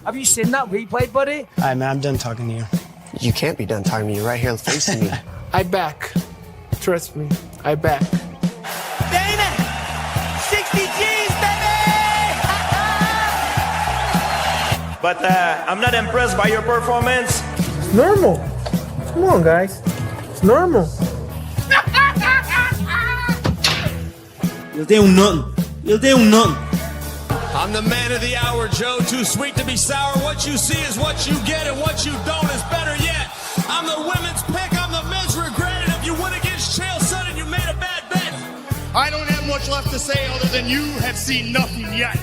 Have you seen that replay, buddy? All right, man, I'm done talking to you. You can't be done talking to me. You're right here facing me. I back. Trust me, I back. Damn it! 60 G's, baby! But I'm not impressed by your performance. It's normal. Come on, guys. It's normal. You'll do nothing. You'll do nothing. I'm the man of the hour, Joe. Too sweet to be sour. What you see is what you get, and what you don't is better yet. I'm the women's pick. I'm the men's regret. And if you win against Chael Sonnen, you made a bad bet. I don't have much left to say other than you have seen nothing yet.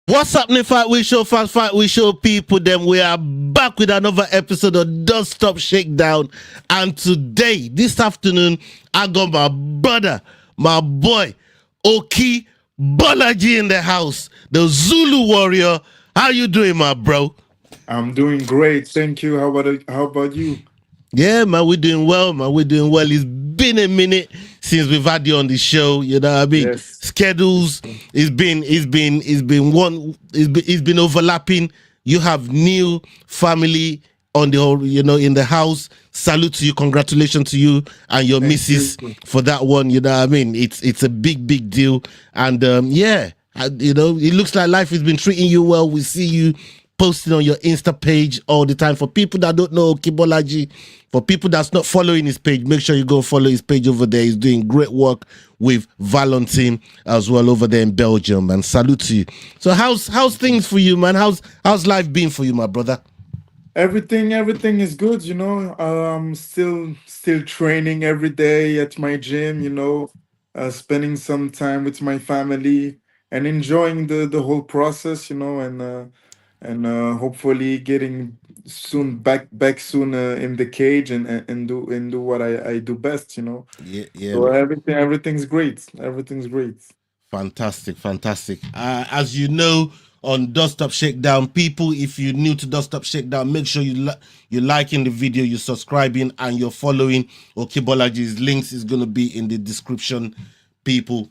What's happening, Fight Week Show fans, Fight Week Show people? Then we are back with another episode of Don't Stop Shakedown. And today, this afternoon, I got my brother, my boy, Oki Bolaji in the house, the Zulu warrior. How you doing, my bro? I'm doing great, thank you. How about you? Yeah, man, we're doing well, man. We're doing well. It's been a minute since we've had you on the show. You know what I mean? Yes. Schedules, it's been overlapping. You have new family on the whole, you know, in the house. Salute to you, congratulations to you and your missus for that one. You know what I mean? It's a big deal. And you know, it looks like life has been treating you well. We see you posting on your Insta page all the time. For people that don't know Bolaji, for people that's not following his page, make sure you go follow his page over there. He's doing great work with Valentin as well over there in Belgium. And salute to you. So how's things for you, man? How's life been for you, my brother? Everything is good, you know. Still training every day at my gym, you know, spending some time with my family and enjoying the whole process, you know, and hopefully getting soon back soon in the cage and do what I do best, you know. Yeah. So everything's great. Everything's great. Fantastic. As you know, on Don't Stop Shakedown, people, if you're new to Don't Stop Shakedown, make sure you're liking the video, you're subscribing, and you're following Oki Bolaji's. Links is going to be in the description, people.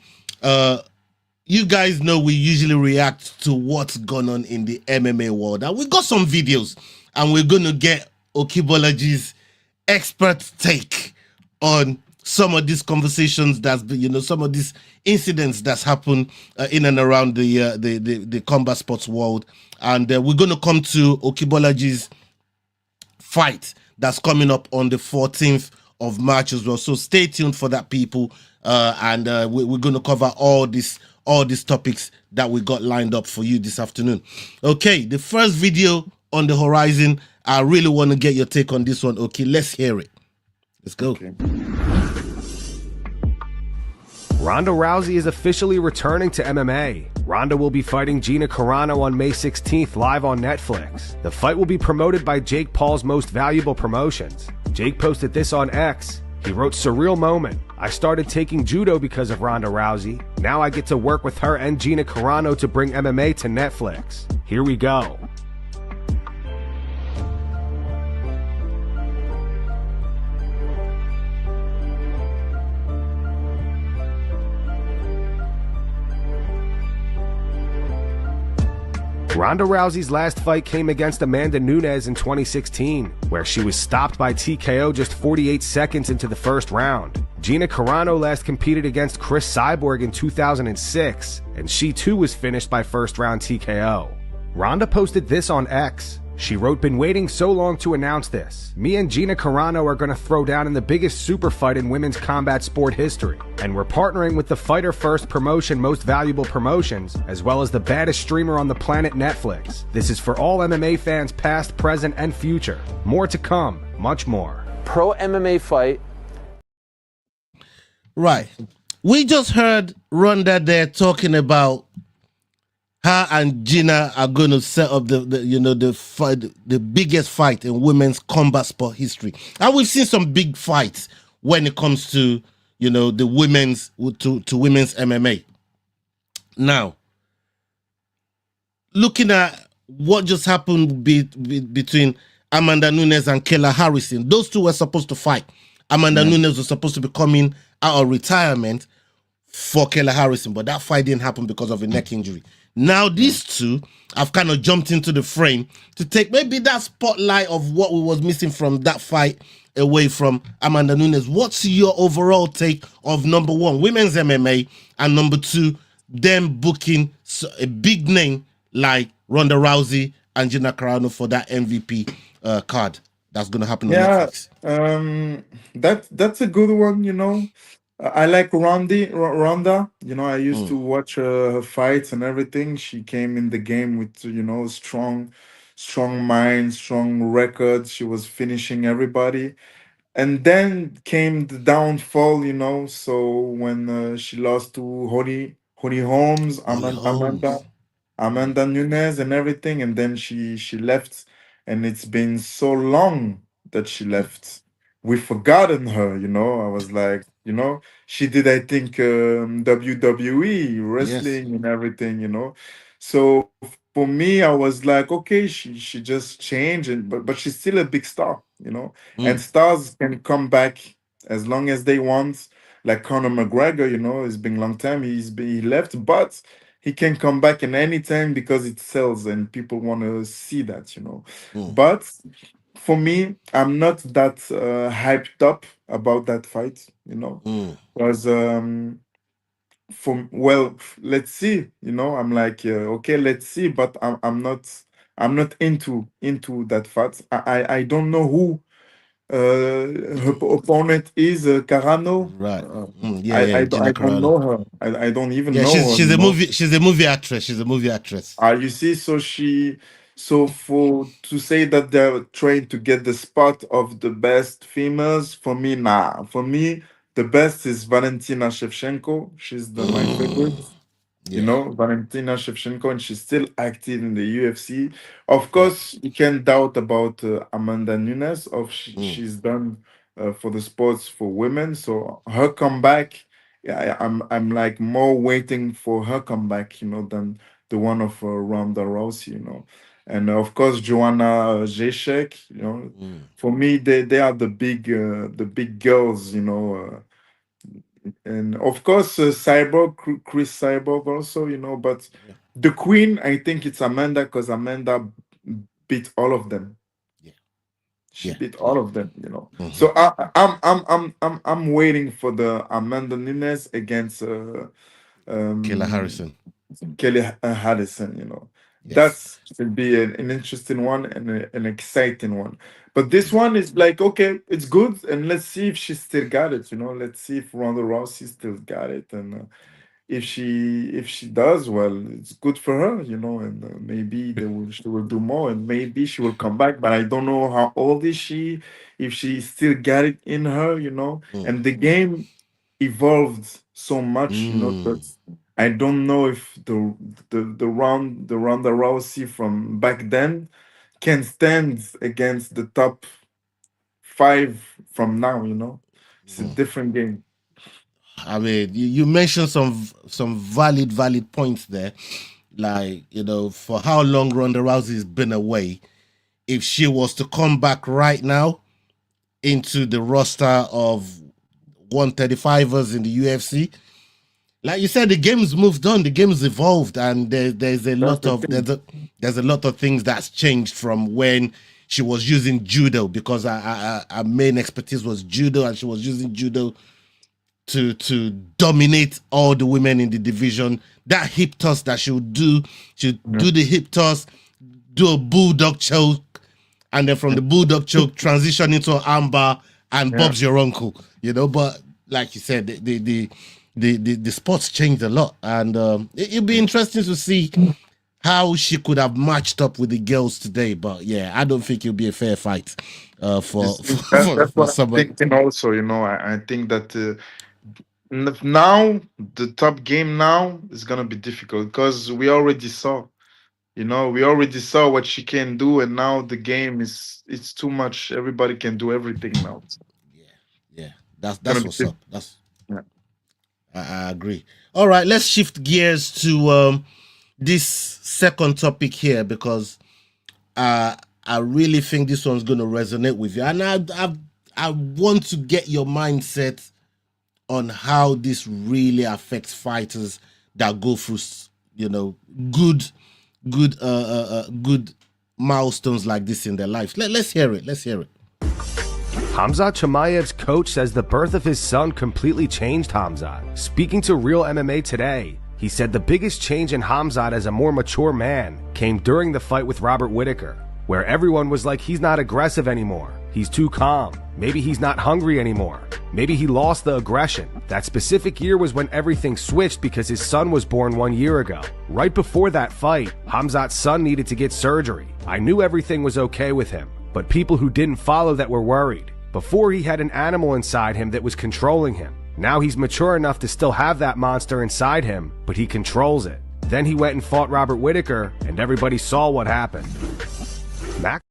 You guys know we usually react to what's going on in the MMA world. And we got some videos, and we're going to get Oki Bolaji's expert take on some of these conversations that's been, you know, some of these incidents that's happened in and around the combat sports world. And we're going to come to Oki Bolaji's fight that's coming up on the 14th of March as well. So stay tuned for that, people. And we're going to cover all these topics that we got lined up for you this afternoon. Okay, the first video on the horizon. I really want to get your take on this one. Okay, let's hear it. Let's go. Okay. Ronda Rousey is officially returning to MMA. Ronda will be fighting Gina Carano on May 16th live on Netflix. The fight will be promoted by Jake Paul's Most Valuable Promotions. Jake posted this on X. He wrote, "Surreal moment. I started taking judo because of Ronda Rousey. Now I get to work with her and Gina Carano to bring MMA to Netflix. Here we go." Ronda Rousey's last fight came against Amanda Nunes in 2016, where she was stopped by TKO just 48 seconds into the first round. Gina Carano last competed against Chris Cyborg in 2006, and she too was finished by first round TKO. Ronda posted this on X. She wrote, "Been waiting so long to announce this. Me and Gina Carano are gonna throw down in the biggest super fight in women's combat sport history. And we're partnering with the Fighter First promotion Most Valuable Promotions, as well as the baddest streamer on the planet, Netflix. This is for all MMA fans past, present, and future. More to come, much more." Pro MMA fight. Right. We just heard Ronda there talking about her and Gina are going to set up the biggest fight in women's combat sport history. And we've seen some big fights when it comes to, you know, the women's to women's MMA. Now, looking at what just happened between Amanda Nunes and Kayla Harrison, those two were supposed to fight. Amanda Nunes was supposed to be coming out of retirement for Kayla Harrison, but that fight didn't happen because of a neck injury. Now these two have kind of jumped into the frame to take maybe that spotlight of what we was missing from that fight away from Amanda Nunes. What's your overall take of number one, women's MMA, and number two, them booking a big name like Ronda Rousey and Gina Carano for that MVP card that's going to happen on Yeah, Netflix? that's a good one, you know. I like Ronda. You know, I used to watch her fights and everything. She came in the game with, you know, strong mind, strong record. She was finishing everybody. And then came the downfall, you know. So when she lost to Holly Holmes, Holly Holmes. Amanda Nunes and everything, and then she left, and it's been so long that she left. We've forgotten her, you know. I was like, you know, she did, I think, WWE Yes. wrestling and everything, you know. So for me, I was like, okay, she just changed, and but she's still a big star, you know. And Mm. stars can come back as long as they want. Like Conor McGregor, you know, it's been a long time. He left, but he can come back in any time because it sells and people want to see that, you know. Mm. But for me, I'm not that hyped up about that fight, you know, Mm. because let's see, you know. I'm like, okay, let's see, but I'm not into that fight. I don't know who her opponent is, Carano. Right. Yeah. Gina I don't Carano. know her. I don't even Yeah, know her, she's you a know. movie actress. She's a movie actress. You see, so for to say that they're trying to get the spot of the best females, for me, nah. For me, the best is Valentina Shevchenko. She's my favorite. You Yeah. know, Valentina Shevchenko, and she's still active in the UFC. Of Yeah. course, you can't doubt about Amanda Nunes of Mm. she's done for the sports for women. So her comeback, yeah, I'm like more waiting for her comeback, you know, than the one of Ronda Rousey, you know. And of course, Joanna Jacek, you know, Mm. for me they are the big girls, you know. And of course Chris Cyborg also, you know. But Yeah. the queen, I think it's Amanda, because Amanda beat all of them. Yeah. She Yeah. beat Yeah. all of them, you know. Mm-hmm. So I'm waiting for the Amanda Nunes against Kayla um Harrison. Kelly Harrison, you know. Yes. That's should be an interesting one and an exciting one. But this one is like, okay, it's good, and let's see if she still got it, you know. Let's see if Ronda Rousey still got it, and if she does well, it's good for her, you know. And maybe she will do more, and maybe she will come back. But I don't know how old is she, if she still got it in her, you know. Mm. And the game evolved so much, you know, Mm. that I don't know if the Ronda Rousey from back then can stand against the top five from now, you know. It's a Mm. different game. I mean, you mentioned some valid points there. Like, you know, for how long Ronda Rousey's been away, if she was to come back right now into the roster of 135ers in the UFC, like you said, the game's moved on, the game's evolved, and there's a That's lot the of thing. there's a lot of things that's changed from when she was using judo, because our main expertise was judo, and she was using judo to dominate all the women in the division. That hip toss that she'll Yeah. do the hip toss, do a bulldog choke, and then from the bulldog choke transition into an armbar and Yeah. Bob's your uncle, you know. But like you said, the sports changed a lot, and it'll be interesting to see how she could have matched up with the girls today. But yeah, I don't think it'll be a fair fight for That's for what I'm someone. thinking also, you know. I think that now the top game now is gonna be difficult because we already saw what she can do, and now the game is it's too much. Everybody can do everything now. It's Yeah, yeah, that's gonna be what's up. yeah. I agree. All right, let's shift gears to this second topic here, because I really think this one's going to resonate with you, and I want to get your mindset on how this really affects fighters that go through, you know, good milestones like this in their lives. Let's hear it. Let's hear it. Hamzat Chimaev's coach says the birth of his son completely changed Hamzat. Speaking to Real MMA Today, he said the biggest change in Hamzat as a more mature man came during the fight with Robert Whittaker, where everyone was like, he's not aggressive anymore. He's too calm. Maybe he's not hungry anymore. Maybe he lost the aggression. That specific year was when everything switched because his son was born 1 year ago. Right before that fight, Hamzat's son needed to get surgery. I knew everything was okay with him, but people who didn't follow that were worried. Before, he had an animal inside him that was controlling him. Now he's mature enough to still have that monster inside him, but he controls it. Then he went and fought Robert Whittaker, and everybody saw what happened. Mac?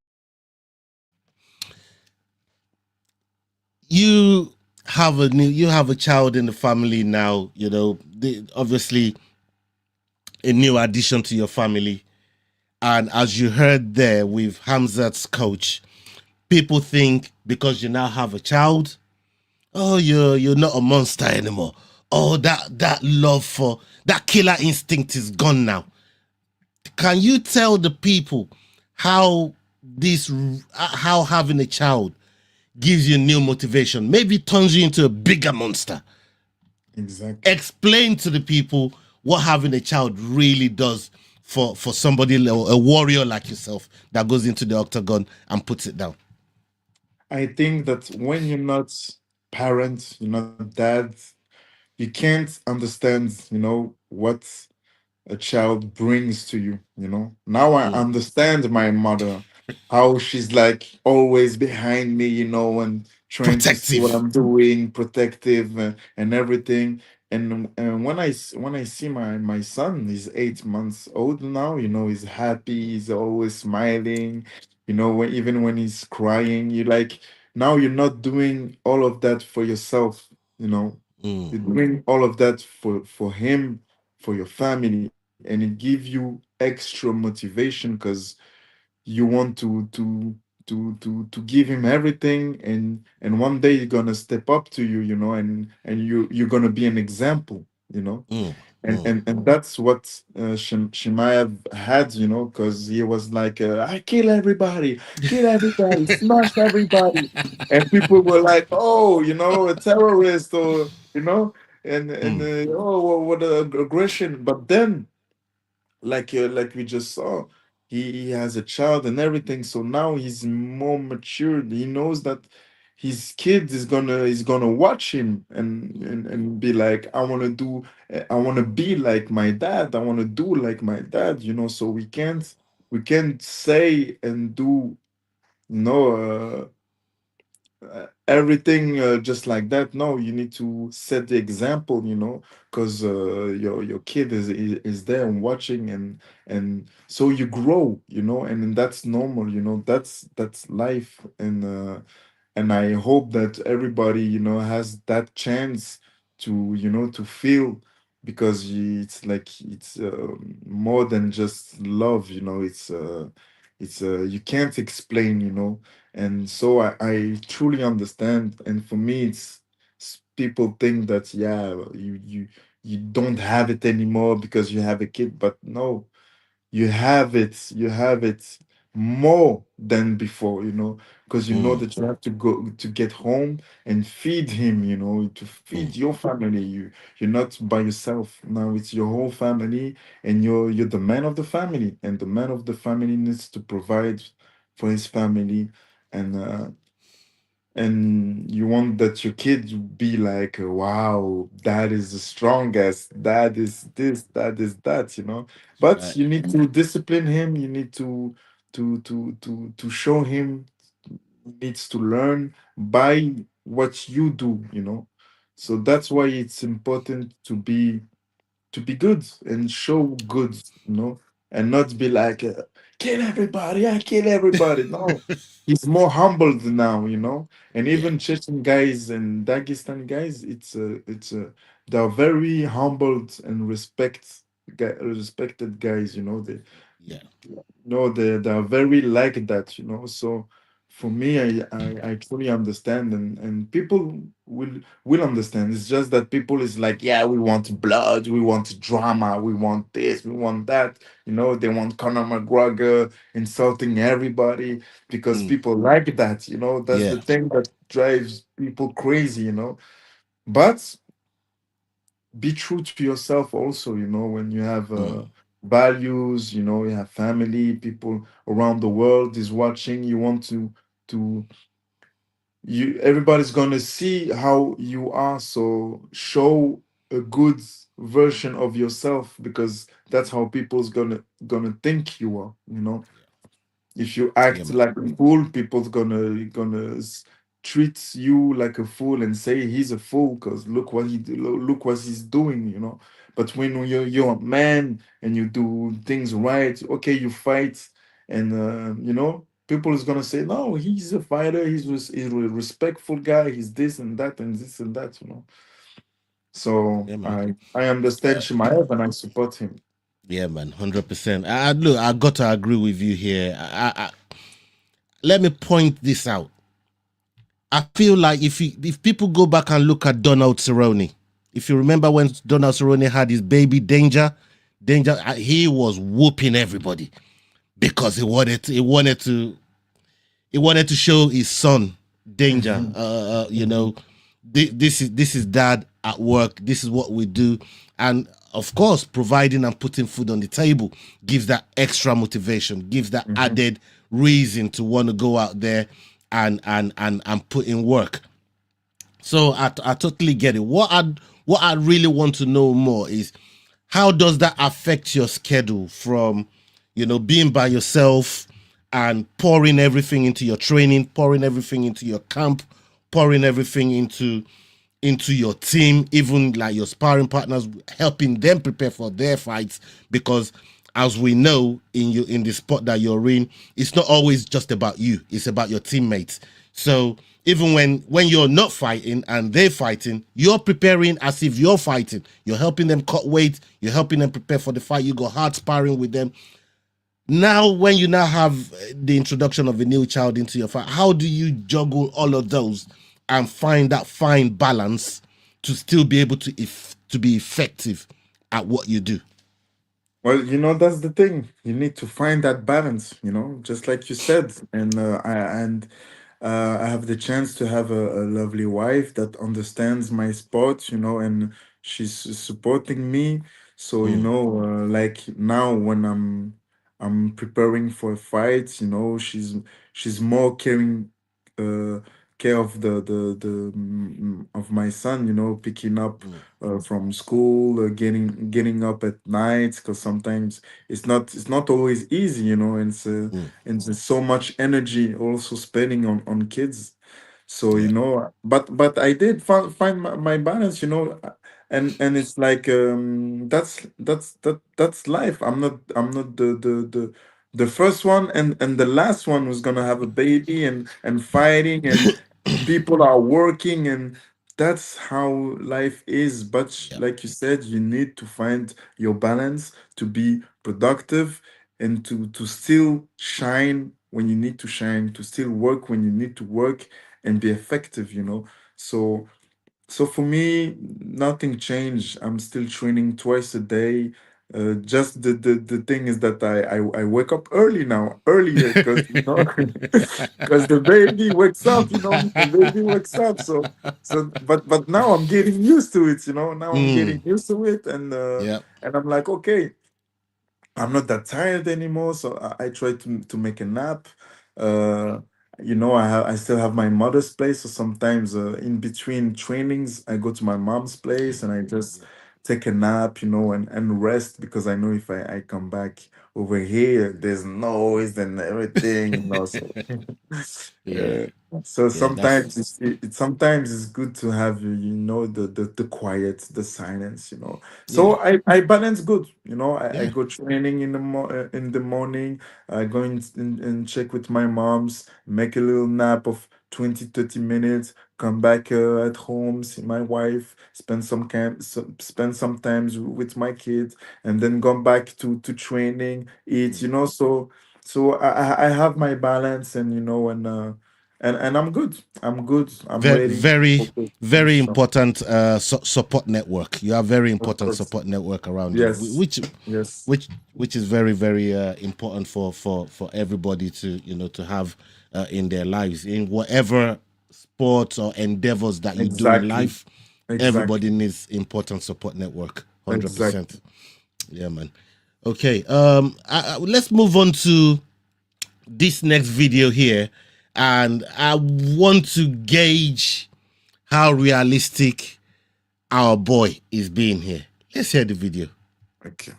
You have a child in the family now, you know, obviously a new addition to your family. And as you heard there with Hamzat's coach, people think because you now have a child, oh, you're not a monster anymore. Oh, that love for that killer instinct is gone now. Can you tell the people how having a child gives you new motivation, maybe turns you into a bigger monster? Exactly. Explain to the people what having a child really does for somebody, a warrior like yourself, that goes into the octagon and puts it down. I think that when you're not parent, you're not dad, you can't understand, what a child brings to you, Now I understand my mother, how she's like always behind me, and trying to see what Protective. I'm doing, protective, and everything. And when I see my son, he's 8 months old now, he's happy, he's always smiling, even when he's crying, you like, now you're not doing all of that for yourself, you're doing all of that for him, for your family, and it gives you extra motivation because you want to give him everything, and one day you're gonna step up to you, and you're gonna be an example, and that's what Shimaev had, because he was like, I kill everybody, smash everybody, and people were like, oh, a terrorist, or and oh, what a aggression. But then, like we just saw, he has a child and everything, so now he's more matured. He knows that his kid is gonna watch him, and be like, I want to be like my dad, I want to do like my dad, so we can't say and do, everything just like that. No, you need to set the example, because your kid is there and watching, and so you grow, and then that's normal, that's life. And I hope that everybody, has that chance to, to feel, because it's like, it's more than just love, it's you can't explain, and so I truly understand. And for me, people think that, yeah, you don't have it anymore because you have a kid, but no, you have it more than before, because you know that you have to go to get home and feed him, to feed your family. You're not by yourself now, it's your whole family, and you're the man of the family, and the man of the family needs to provide for his family. And you want that your kid to be like, wow, that is the strongest, that is this, that is that, but Right. you need to discipline him, you need to show him, he needs to learn by what you do, so that's why it's important to be good and show good, and not be like, kill everybody, I kill everybody. No, he's more humbled now, and Yeah. even Chechen guys and Dagestan guys, they're very humbled and respected guys, Yeah. no, they are very like that, so for me, I truly understand, and people will understand. It's just that people is like, yeah, we want blood, we want drama, we want this, we want that. You know, they want Conor McGregor insulting everybody because Mm. people like that. You know, that's Yeah. the thing that drives people crazy. You know, but be true to yourself also. You know, when you have Mm. values, you know, you have family, people around the world is watching. You want to you everybody's gonna see how you are, so show a good version of yourself, because that's how people's gonna think you are, you know. If you Yeah, act man. like a fool, people's gonna treat you like a fool and say he's a fool because look what look what he's doing, you know. But when you're a man and you do things right, okay, you fight, and you know, people is gonna say no, he's a fighter, he's a respectful guy, he's this and that and this and that, you know. So Yeah, man. I understand Shimaev and I support him. Yeah, man. 100%. Look, I got to agree with you here. Let me point this out. I feel like if people go back and look at Donald Cerrone, if you remember when Donald Cerrone had his baby Danger, he was whooping everybody because he wanted to show his son Danger. Mhm, You mhm, know, this is dad at work. This is what we do, and of course, providing and putting food on the table gives that extra motivation, gives that mhm. added reason to want to go out there and put in work. So I totally get it. What I really want to know more is how does that affect your schedule from, being by yourself and pouring everything into your training, pouring everything into your camp, pouring everything into your team, even like your sparring partners, helping them prepare for their fights. Because as we know in the sport that you're in, it's not always just about you, it's about your teammates. So even when you're not fighting and they're fighting, you're preparing as if you're fighting. You're helping them cut weight, you're helping them prepare for the fight, you go hard sparring with them. Now when you now have the introduction of a new child into your fight, how do you juggle all of those and find that fine balance to still be able to be effective at what you do? Well, you know, that's the thing. You need to find that balance, you know, just like you said. And I have the chance to have a lovely wife that understands my sport, you know, and she's supporting me. So, you Mm, know, like now when I'm preparing for a fight, you know, she's more caring uh care of the of my son, you know, picking up mm, from school, getting up at night, because sometimes it's not always easy, you know, mm, and there's so much energy also spending on kids. So you yeah, know, but I did find my balance, you know, and it's like that's life. I'm not the first one and the last one who's gonna have a baby and fighting and people are working, and that's how life is. But yeah, like you said, you need to find your balance to be productive and to still shine when you need to shine, to still work when you need to work and be effective, you know. So for me, nothing changed. I'm still training twice a day. Just the thing is that I wake up early now, earlier, because you know, because the baby wakes up, you know, the baby wakes up. But now I'm getting used to it, you know. Now I'm getting mm, used to it, yeah, and I'm like, okay, I'm not that tired anymore, so I try to make a nap. Uh, you know, I still have my mother's place, so sometimes in between trainings, I go to my mom's place and I just take a nap, you know, and rest, because I know if I come back over here, there's noise and everything, you know. So yeah, uh, so yeah. That's sometimes sometimes it's good to have, you know, the quiet, the silence, you know. yeah, So I balance good, you know. I yeah, go training in the morning. I go and check with my moms, make a little nap of 20-30 minutes, come back at home, see my wife, spend some times with my kids, and then go back to training, eat, mm, you know. So So I have my balance, and and I'm good. I'm good. I'm Very, ready. very, Okay. very So, important support network. You have very of important course. support network around you, Yes. Yes. which is very, very important for everybody to to have in their lives in whatever sports or endeavors that you do in Exactly. life. Everybody Exactly. needs important support network. 100%. Exactly. Yeah, man. Okay. Let's move on to this next video here, and I want to gauge how realistic our boy is being here. Let's hear the video. Okay.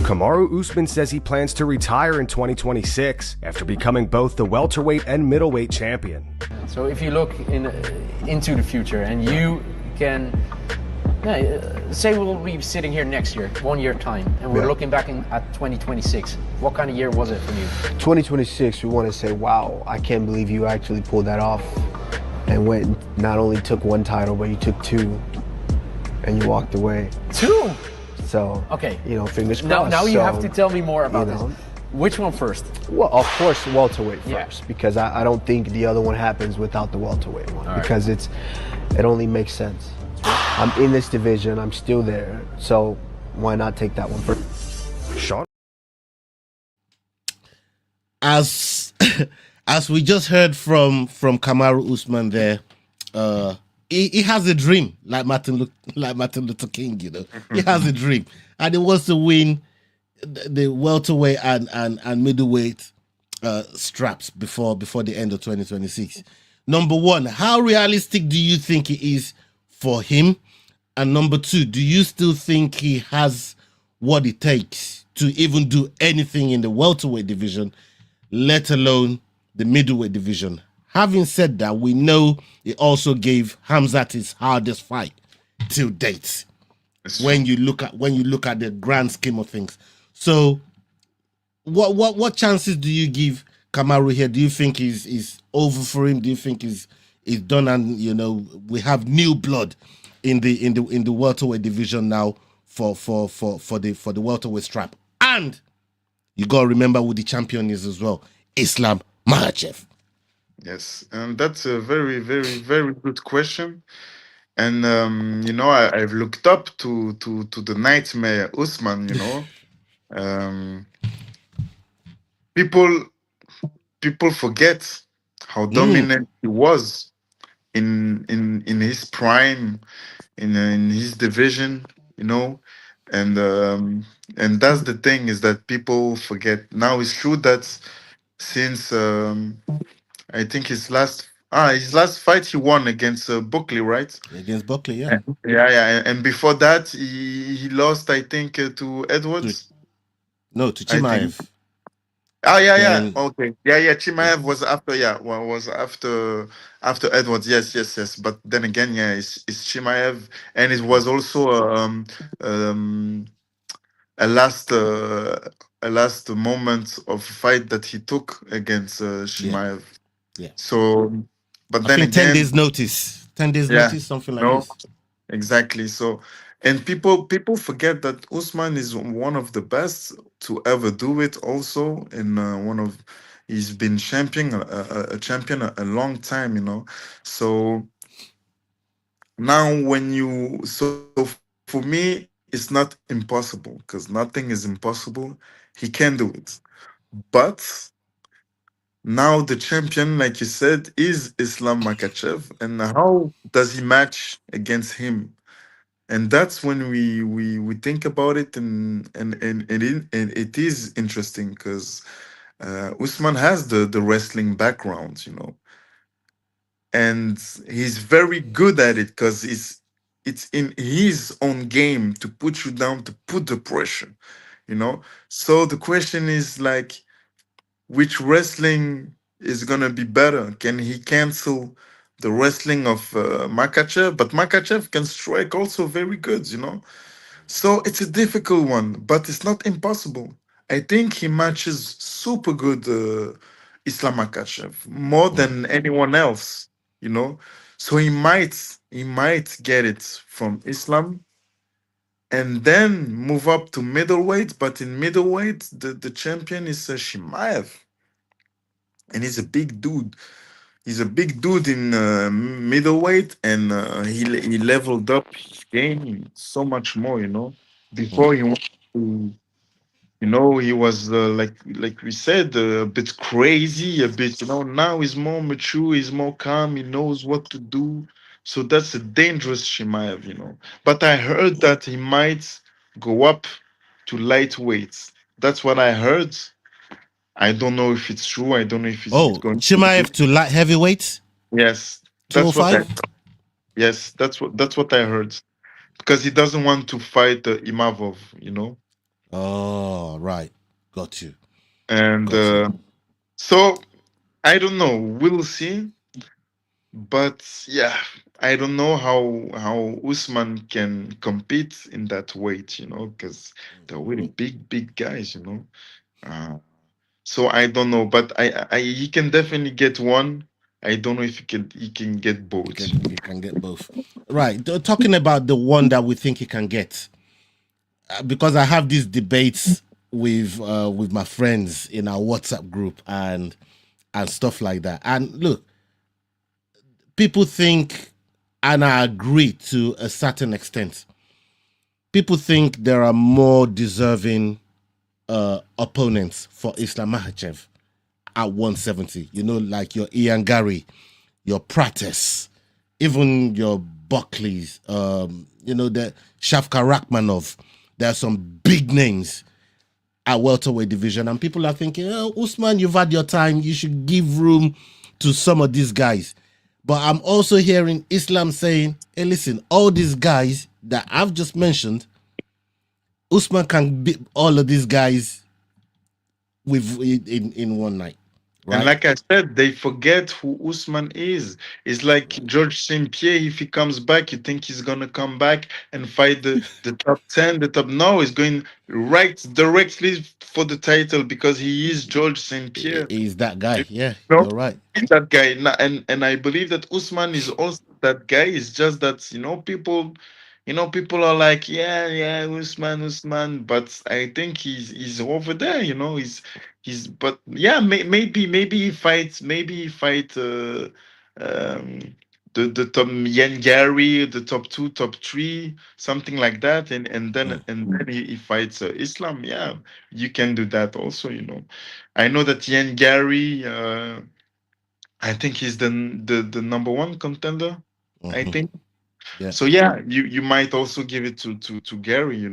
Kamaru Usman says he plans to retire in 2026 after becoming both the welterweight and middleweight champion. So if you look into the future and you can, say we'll be sitting here next year, 1 year time, and we're looking back at 2026, what kind of year was it for you? 2026, we want to say, wow, I can't believe you actually pulled that off and went, not only took one title, but you took two and you walked away. Two? So, okay, fingers crossed. Now you have to tell me more about this. Which one first? Well, of course, welterweight first, because I don't think the other one happens without the welterweight one, because it only makes sense. I'm in this division, I'm still there, so why not take that one first? Sean? As as we just heard from Kamaru Usman there, he has a dream, like Martin Luther King, he has a dream, and he wants to win the welterweight and middleweight straps before the end of 2026. Number one, how realistic do you think it is for him? And number two, do you still think he has what it takes to even do anything in the welterweight division, let alone the middleweight division? Having said that, we know it also gave Hamzat his hardest fight till date. When you look at the grand scheme of things. So what chances do you give Kamaru here? Do you think is over for him? Do you think is done, and we have new blood in the welterweight division now for the welterweight strap? And you gotta remember who the champion is as well, Islam Makhachev. Yes, and that's a very, very, very good question. And I've looked up to the nightmare Usman. Um, people people forget how dominant he was in his prime, in his division. You know, and that's the thing, is that people forget. Now it's true that since I think his last fight he won against Buckley, right? Against Buckley, yeah. Yeah. And before that, he lost, I think, to Edwards. To I think. Chimaev. Yeah. Okay. Yeah. Yeah. Chimaev was after. Yeah, was after Edwards. Yes. But then again, yeah, it's Chimaev, and it was also um, a last moment of fight that he took against Chimaev. Yeah. So, but I then think again, 10 days notice. 10 days yeah, notice, something like no, this. exactly. So, and people forget that Usman is one of the best to ever do it. Also, in he's been a champion a long time. So now for me, it's not impossible, because nothing is impossible. He can do it, but now the champion, like you said, is Islam Makachev, and how does he match against him? And that's when we think about it, and it is interesting, because Usman has the wrestling background, and he's very good at it, because it's in his own game to put you down, to put the pressure, So the question is, like, which wrestling is gonna be better? Can he cancel the wrestling of Makachev? But Makachev can strike also very good. So it's a difficult one, but it's not impossible. I think he matches super good Islam Makachev more than anyone else. So he might get it from Islam, and then move up to middleweight. But in middleweight, the champion is Shimaev, and he's a big dude. He's a big dude in middleweight, and he leveled up his game so much more. Before he went to, he was like we said, a bit crazy, a bit. Now he's more mature, he's more calm, he knows what to do. So that's a dangerous Shimaev. But I heard that he might go up to lightweights. That's what I heard. I don't know if it's true. I don't know if it's Oh, going to be. Chimaev to light heavyweight, Yes, that's what I. 205. Yes, that's what I heard. Because he doesn't want to fight Imavov. Oh, right. Got you. And Got you. so I don't know. We'll see. But yeah, I don't know how Usman can compete in that weight. Because they're really big guys. Uh, so I don't know, but he can definitely get one. I don't know if he can get You both. can get both. Right. Talking about the one that we think he can get, because I have these debates with my friends in our WhatsApp group and stuff like that. And look, people think, and I agree to a certain extent. People think there are more deserving opponents for Islam Makhachev at 170. Like your Ian Gary, your Prates, even your Buckleys, the Shafka Rakhmanov. There are some big names at welterweight division, and people are thinking, "Oh, Usman, you've had your time. You should give room to some of these guys." But I'm also hearing Islam saying, "Hey, listen, all these guys that I've just mentioned, Usman can beat all of these guys with in one night." And Right? like I said, they forget who Usman is. It's like George St. Pierre. If he comes back, you think he's gonna come back and fight the top 10, the top. No, he's going right directly for the title because he is George St. Pierre. He's that guy. Yeah, No, you're right. that guy. And I believe that Usman is also that guy. It's just that people are like, yeah, yeah, Usman. But I think he's over there. But yeah, maybe he fights. Maybe he fight. Um, the top Yen Gary, the top two, top three, something like that, and then he fights Islam. Yeah, you can do that also. I know that Yen Gary. I think he's the number one contender. I think Yeah. so. Yeah, you might also give it to Gary.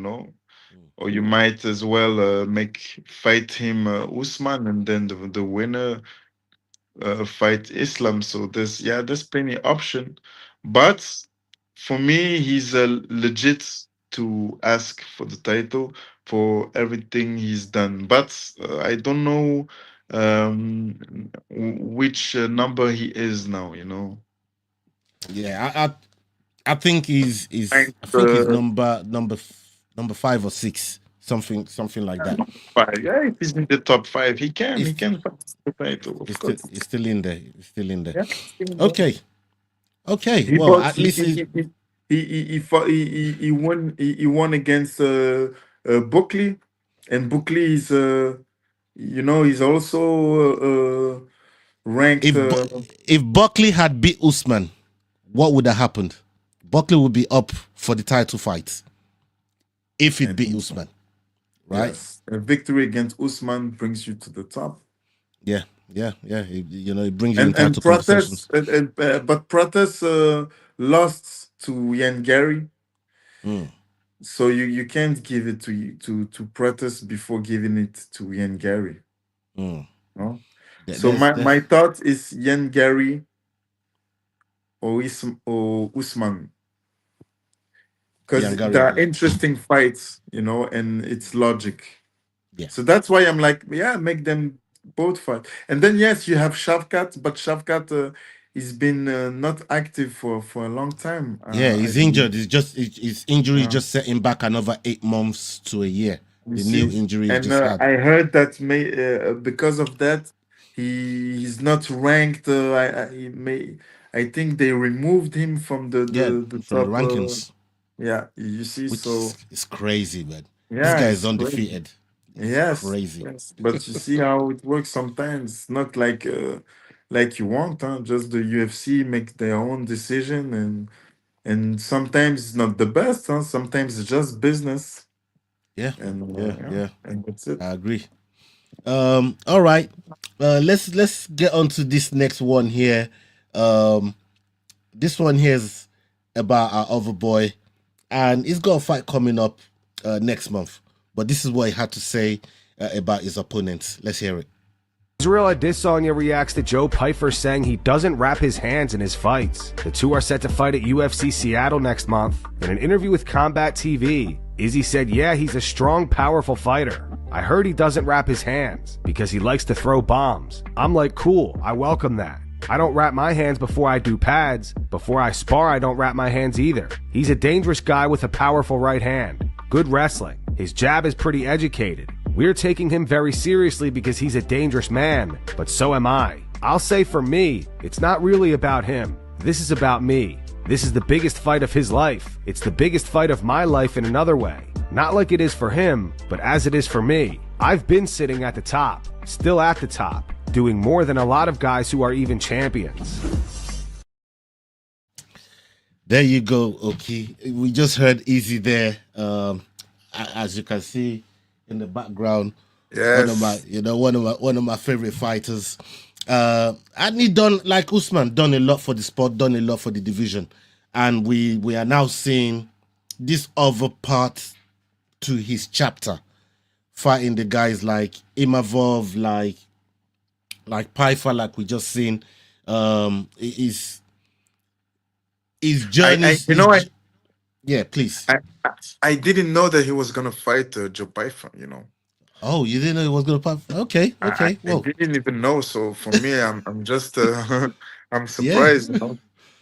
Or you might as well make fight him Usman, and then the winner fight Islam. So there's plenty option, but for me, he's legit to ask for the title for everything he's done. But I don't know which number he is now. Yeah, I think Like, I think he's number 5 or 6, something like that. five. Yeah, if he's in the top five, he can He's he can fight the title, of course. he's still in there. He's still in there. Yeah. Okay. Okay. He Well, bought at least he fought, he won against Buckley, and Buckley is he's also ranked. if Buckley had beat Usman, what would have happened? Buckley would be up for the title fight if it beat Usman, right? Yes, a victory against Usman brings you to the top. Yeah. It brings you in And title conversations. But Protes lost to Yan Gary. So you can't give it to Protes before giving it to Yan Gary. No? So my thought is Yan Gary or Usman. Because there are interesting fights, and it's logic. Yeah. So that's why I'm like, yeah, make them both fight. And then yes, you have Shavkat, but Shavkat he's been not active for a long time. Yeah, he's I injured. believe. His injury just set him back another 8 months to a year. You The see, new injury he and just had. I heard that because of that he's not ranked. I think they removed him from the Yeah, the from the top. rankings. Yeah, you see, which so is crazy, man. This yeah, guy is it's crazy. undefeated. It's Yes, crazy. yes. But you see how it works sometimes. It's not like you want, huh? Just the UFC make their own decision, and sometimes it's not the best, huh? Sometimes it's just business, Yeah, and yeah, yeah, yeah. and that's it. I agree. All right. Let's get on to this next one here. Um, this one here is about our other boy, and he's got a fight coming up next month. But this is what he had to say about his opponent. Let's hear it. Israel Adesanya reacts to Joe Pyfer saying he doesn't wrap his hands in his fights. The two are set to fight at UFC Seattle next month. In an interview with Combat TV, Izzy said, yeah, he's a strong, powerful fighter. I heard he doesn't wrap his hands because he likes to throw bombs. I'm like, cool, I welcome that. I don't wrap my hands before I do pads. Before I spar, I don't wrap my hands either. He's a dangerous guy with a powerful right hand. Good wrestling. His jab is pretty educated. We're taking him very seriously because he's a dangerous man, but so am I. I'll say for me, it's not really about him. This is about me. This is the biggest fight of his life. It's the biggest fight of my life in another way. Not like it is for him, but as it is for me. I've been sitting at the top, still at the top, doing more than a lot of guys who are even champions. There you go, Oki. We just heard Easy there. As you can see in the background, Yes. one of my favorite fighters. And he done, like Usman, done a lot for the sport, done a lot for the division, and we are now seeing this other part to his chapter, fighting the guys like Imavov, like Pyfer, like we just seen. His journeys. Yeah, please. I didn't know that he was gonna fight Joe Python. Oh, you didn't know it was gonna pop? Okay, okay. I Well, didn't even know. So for me, I'm just I'm yeah, surprised.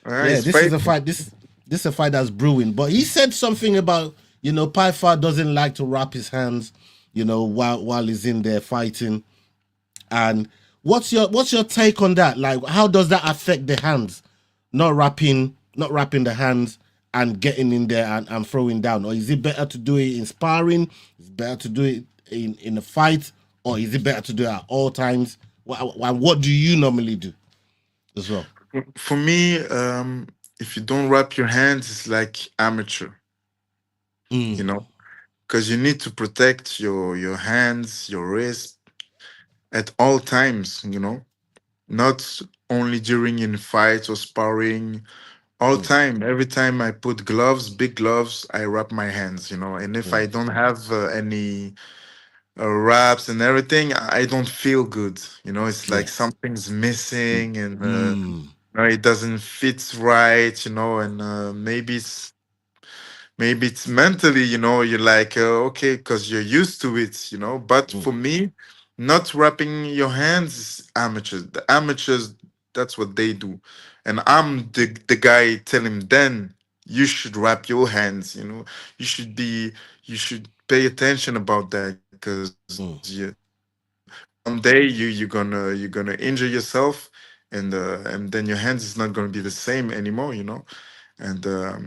yeah. He's This is a fighting. fight. This is a fight that's brewing. But he said something about Pyfar doesn't like to wrap his hands, while he's in there fighting. And what's your take on that? Like, how does that affect the hands? Not wrapping the hands and getting in there and throwing down, or is it better to do it in sparring? Is it better to do it in a fight, or is it better to do it at all times? What do you normally do as well? For me, if you don't wrap your hands, it's like amateur. Because you need to protect your hands, your wrist at all times. Not only during in fights or sparring. All time, every time I put gloves, big gloves, I wrap my hands. And if I don't have any wraps and everything, I don't feel good. It's like Yes. something's missing, and it doesn't fit right. And maybe it's mentally. You're like okay, because you're used to it. But for me, not wrapping your hands is amateurs. The amateurs, that's what they do, and I'm the guy telling them you should wrap your hands. You should pay attention about that, because one day you're gonna injure yourself, and then your hands is not gonna be the same anymore. And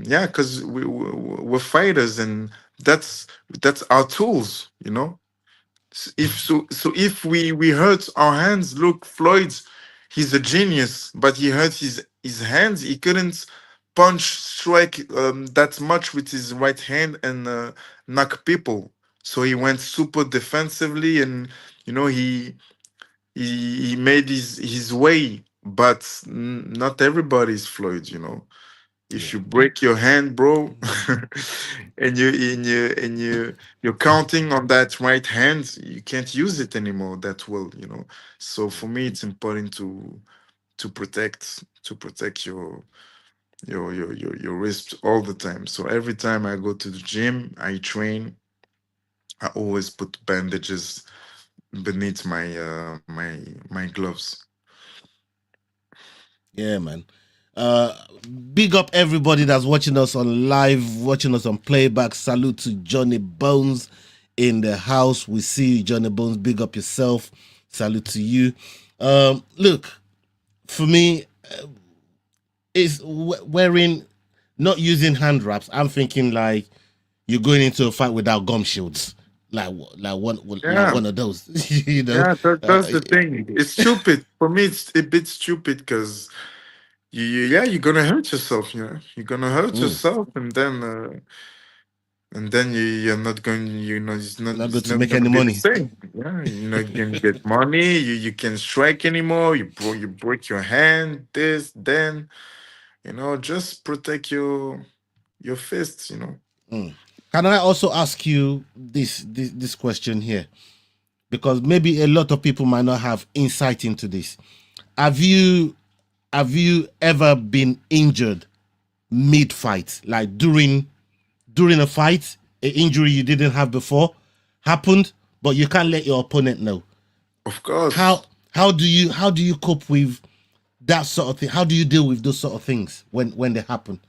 yeah, because we're fighters, and that's our tools. If we hurt our hands, look, Floyd's, he's a genius, but he hurt his hands. He couldn't strike that much with his right hand and knock people. So he went super defensively, and he made his way. But not everybody's Floyd. If you break your hand, bro, and you're counting on that right hand, you can't use it anymore that well. So for me, it's important to protect your wrist all the time. So every time I go to the gym, I train, I always put bandages beneath my gloves. Yeah, man. Uh, Big up everybody that's watching us on live, watching us on playback. Salute to Johnny Bones in the house. We see you, Johnny Bones. Big up yourself. Salute to you. Look, for me, is wearing not using hand wraps. I'm thinking like you're going into a fight without gum shields, like Yeah, one of those. you know, yeah, uh, that's the thing. It's stupid. For me, it's a bit stupid because yeah, you're gonna hurt yourself, you know. You're gonna hurt mm, yourself, and then you're not going, not good it's to not make gonna any be the money. same. Yeah, you're not gonna get money. You can strike anymore. You break your hand. This then, just protect your fists. Mm. Can I also ask you this question here? Because maybe a lot of people might not have insight into this. Have you have you ever been injured mid fight, like during a fight, an injury you didn't have before happened, but you can't let your opponent know? Of course. How do you cope with that sort of thing? How do you deal with those sort of things when they happen?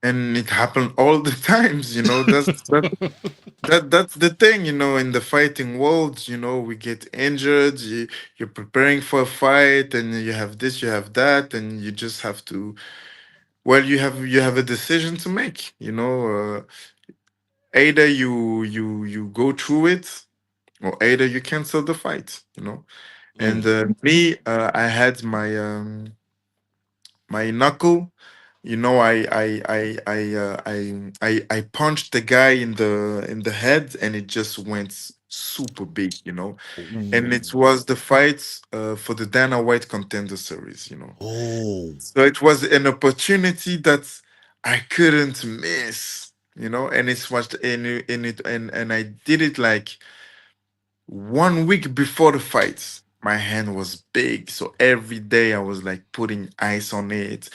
And it happened all the times. That's the thing. In the fighting world, we get injured. You're preparing for a fight, and you have this, you have that, and you just have to. Well, you have a decision to make. Either you go through it, or either you cancel the fight. And Mm. me, I had my knuckle. I punched the guy in the head, and it just went super big. And it was the fight for the Dana White Contender Series. Oh, So it was an opportunity that I couldn't miss. And it's what and I did it like 1 week before the fight. My hand was big, so every day I was like putting ice on it,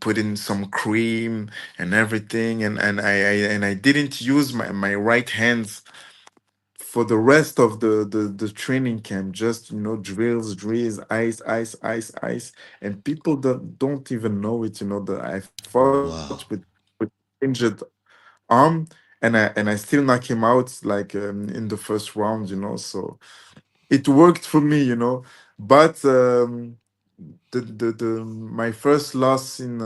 putting some cream and everything, and I didn't use my right hand for the rest of the training camp. Just drills, ice, and people that don't even know it. That I fought wow. with injured arm, and I still knock him out like in the first round. So it worked for me. But the my first loss in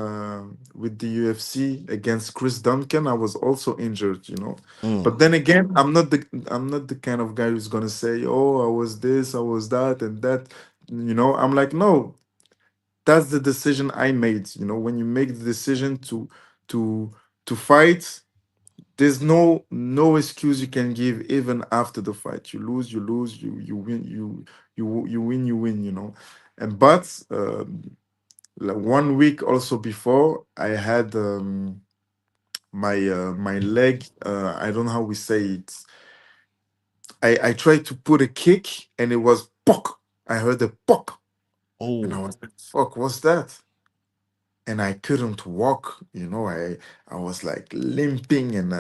with the UFC against Chris Duncan, I was also injured. Mm. But then again, I'm not the kind of guy who's gonna say, "Oh, I was this, I was that, and that." I'm like, no, that's the decision I made. When you make the decision to to fight, there's no excuse you can give even after the fight. You lose, you lose, you win, you win, you win. And but like 1 week also before, I had my leg. I don't know how we say it. I tried to put a kick, and it was pock. I heard a pock, and I Oh, was like, "Fuck, what's that?" And I couldn't walk. I was like limping, and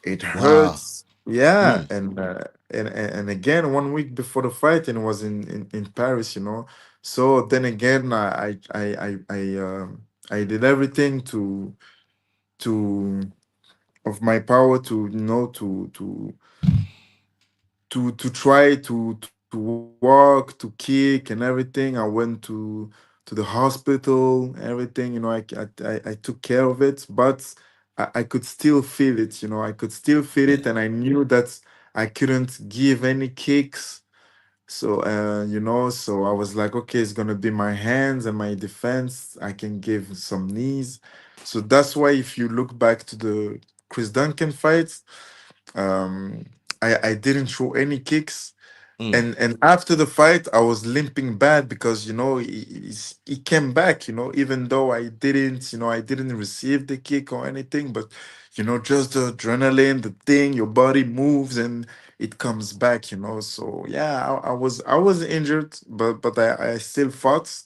it wow. hurts. Yeah, Mm. and again 1 week before the fight, and it was in Paris. So then again, I did everything to of my power to try to walk, to kick, and everything. I went to the hospital, everything. I took care of it, but I could still feel it. I could still feel Yeah. it, and I knew that I couldn't give any kicks. So so I was like, okay, it's gonna be my hands and my defense. I can give some knees. So that's why if you look back to the Chris Duncan fights, um, I didn't throw any kicks, Mm. and after the fight, I was limping bad because he came back. Even though I didn't receive the kick or anything, but just the adrenaline, the thing, your body moves and it comes back. So yeah, I was injured, but I still fought,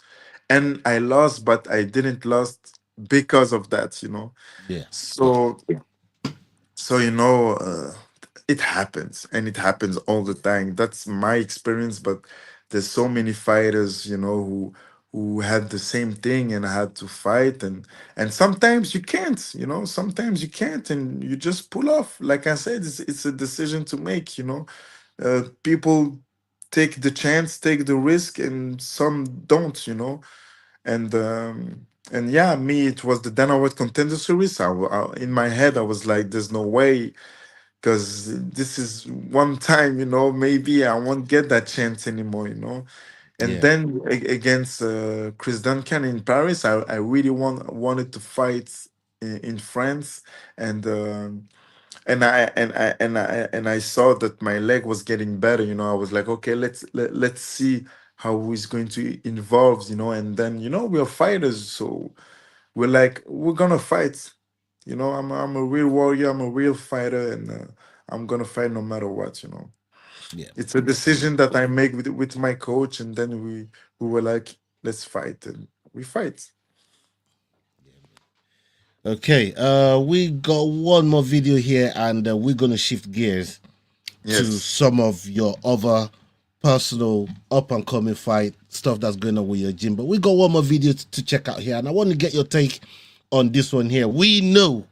and I lost, but I didn't lost because of that. Yeah. So it happens, and it happens all the time. That's my experience, but there's so many fighters, who had the same thing and had to fight, and sometimes you can't, sometimes you can't, and you just pull off. Like I said, it's a decision to make. People take the chance, take the risk, and some don't. And And yeah, me, it was the Dana White Contender Series. In my head, I was like, "There's no way," because this is one time, maybe I won't get that chance anymore, And Yeah. then against Chris Duncan in Paris, I really wanted to fight in France, and I saw that my leg was getting better. I was like, okay, let's see how he's going to involve. And then we're fighters, so we're gonna fight. I'm a real warrior. I'm a real fighter, and I'm gonna fight no matter what. Yeah. It's a decision that I make with my coach, and then we were like, let's fight, and we fight. Okay. We got one more video here, and we're gonna shift gears to Yes. some of your other personal up and coming fight stuff that's going on with your gym. But we got one more video to check out here, and I want to get your take on this one here. We know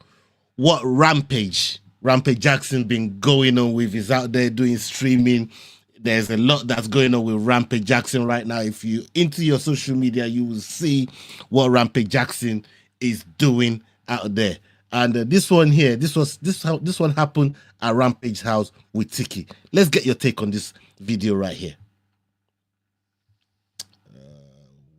what Rampage Jackson been going on with. He's out there doing streaming. There's a lot that's going on with Rampage Jackson right now. If you into your social media, you will see what Rampage Jackson is doing out there. And this one here, this one happened at Rampage house with Tiki. Let's get your take on this video right here.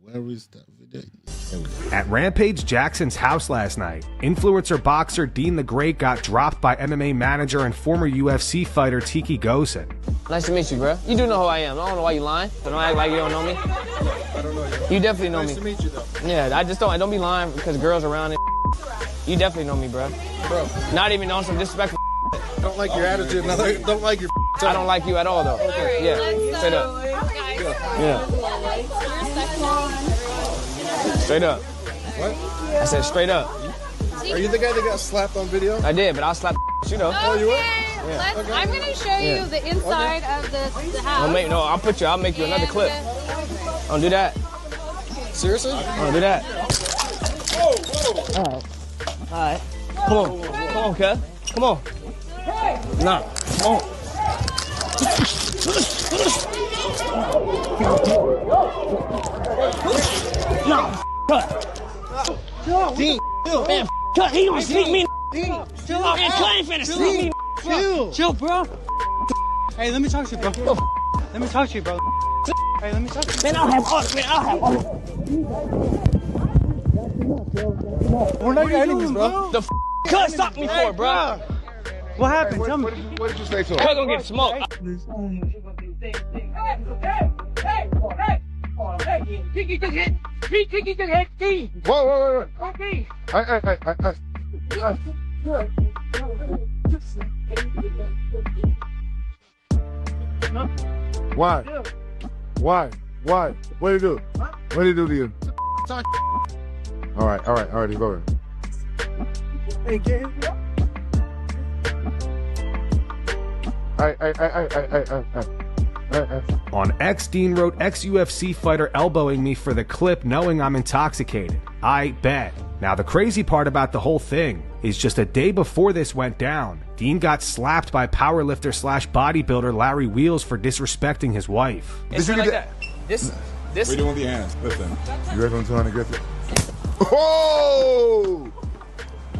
Where is that video? There we go. At Rampage Jackson's house last night, influencer boxer Dean the Great got dropped by MMA manager and former UFC fighter Tiki Gosen. Nice to meet you, bro. You do know who I am. I don't know why you lying. So don't act like you don't know me. I don't know you. You definitely know Nice to me. meet you, though. Yeah, I just don't be lying because girls around and you definitely know me, bro. Bro, Not even on some disrespectful. don't like your attitude. Don't like your I don't like you at all, though. Okay. Yeah, straight up. Yeah. Straight up. What? I said straight up. Are you the guy that got slapped on video? I did, but I'll slap you though. Oh, you were? Yeah. Okay. I'm gonna show you Yeah. the inside of the house. I'll make you another clip. Don't do that. Seriously? Don't do that. All right. Come on, cuz. Come on. Nah, come on. Nah, cut. Dean, Man, cut. He don't sneak me. Dean, Chill out, man. Cut ain't finna sneak me. chill. bro. Hey, let me talk to you, bro. Let me talk to you, bro. Hey, let me talk to you. Man, I'll have all. We're not your enemies, bro. The cut stop me for, bro. What happened? Tell me. What did you say to him? Cut gonna get smoked. Whoa. Why? What did he do? What did he do to you? All right, he's over. Hey, kid. On X, Dean wrote, ex-UFC fighter elbowing me for the clip knowing I'm intoxicated. I bet. Now, the crazy part about the whole thing is just a day before this went down, Dean got slapped by powerlifter / bodybuilder Larry Wheels for disrespecting his wife. It's like that. This. What are you doing with your hands? Listen. You ready for him to get it? Oh!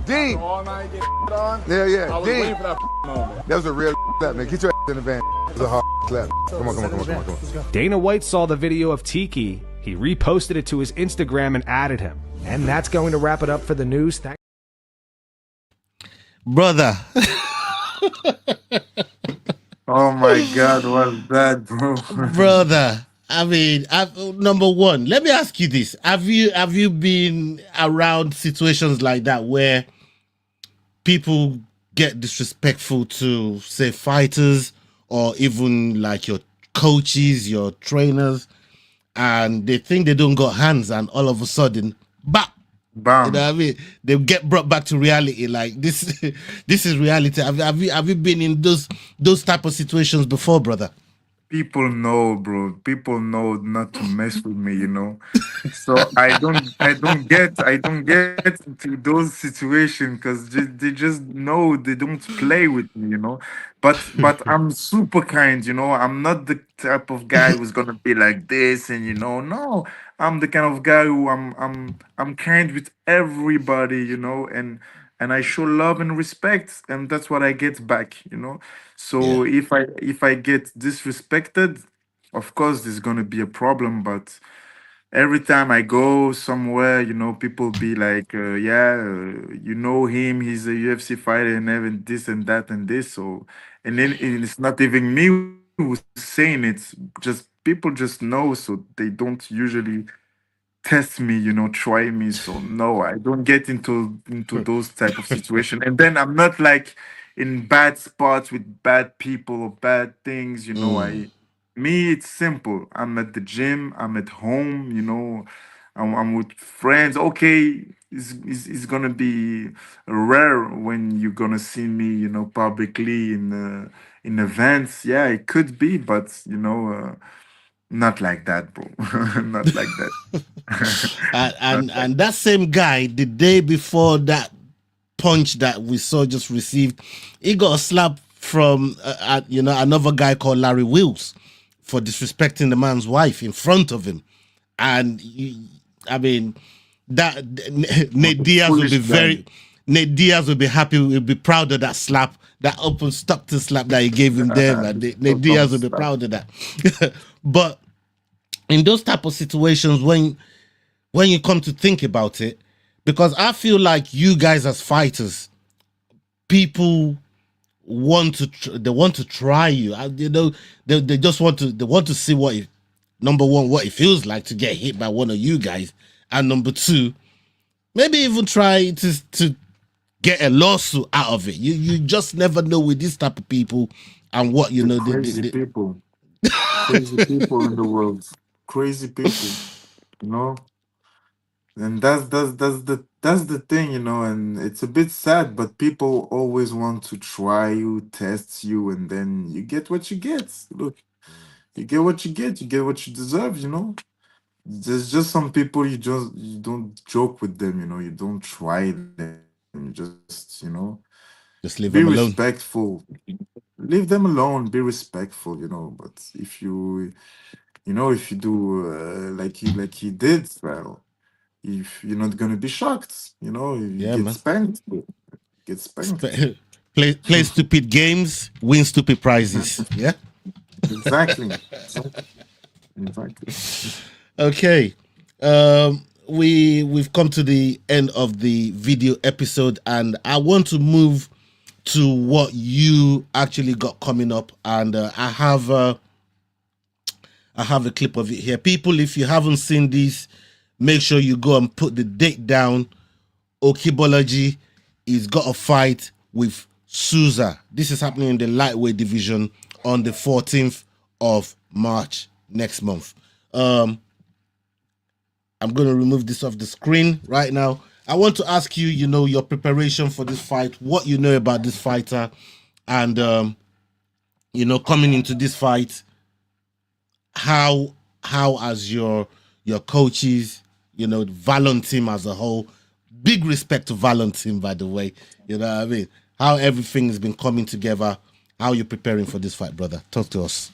Dean! All night get on? Yeah. I was Dean. Waiting for that moment. That was a real slap, man. Get your in the van. It was a hard slap. Come on. Dana White saw the video of Tiki. He reposted it to his Instagram and added him. And that's going to wrap it up for the news. Brother. Oh my God, what's that, bro? Brother. I mean, number one, let me ask you this. Have you been around situations like that where people get disrespectful to, say, fighters or even like your coaches, your trainers, and they think they don't got hands and all of a sudden, bam! Bam. You know what I mean? They get brought back to reality. Like this is reality. Have you been in those type of situations before, brother? People know, bro. People know not to mess with me, you know. So I don't get into those situations because they just know they don't play with me, you know. But I'm super kind, you know. I'm not the type of guy who's gonna be like this, and you know, no. I'm the kind of guy who I'm kind with everybody, you know, and I show love and respect, and that's what I get back, you know. Yeah. So if I get disrespected, of course there's gonna be a problem. But every time I go somewhere, you know, people be like, yeah, you know him, he's a UFC fighter and even this and that and this. So and it's not even me who's saying it, just people just know, so they don't usually test me, you know, try me. So no, I don't get into those type of situation. And then I'm not like in bad spots with bad people or bad things, you know. Mm. Me, it's simple. I'm at the gym, I'm at home, you know, I'm with friends. Okay, it's gonna be rare when you're gonna see me, you know, publicly in events. Yeah, it could be, but you know, not like that, bro. Not like that. and, Not and like and that same guy, the day before that punch that we saw just received, he got a slap from another guy called Larry Wills for disrespecting the man's wife in front of him. And I mean, that what Nate a Diaz will be foolish guy. very. Nate Diaz will be happy. Will be proud of that slap, that open Stockton slap that he gave him there, man. Nate Diaz will be proud of that. But in those type of situations, when you come to think about it, because I feel like you guys as fighters, people they want to try you. You know, they just want to see what it, number one, what it feels like to get hit by one of you guys, and number two, maybe even try to get a lawsuit out of it. You just never know with this type of people and what you The know. crazy people. Crazy people in the world. Crazy people. You know? And that's the thing, you know, and it's a bit sad, but people always want to try you, test you, and then you get what you get. Look, you get what you get what you deserve, you know. There's just some people you don't joke with them, you know, you don't try them, you just, you know, be Just leave them alone. respectful. Leave them alone, be respectful, you know. But if you do like you did, well, if you're not gonna be shocked, you know, you Yeah, get man. spanked, get spanked. Play stupid games, win stupid prizes. Yeah. Exactly. Exactly. Okay. We've come to the end of the video episode, and I want to move to what you actually got coming up, and I have a clip of it here. People, if you haven't seen this, make sure you go and put the date down. Bolaji is got a fight with Souza. This is happening in the lightweight division on the 14th of March next month. I'm going to remove this off the screen right now. I want to ask you, you know, your preparation for this fight, what you know about this fighter, and you know, coming into this fight, how as your coaches, you know, Valon team as a whole, big respect to Valon team, by the way, you know what I mean, how everything has been coming together, how you're preparing for this fight, brother. Talk to us.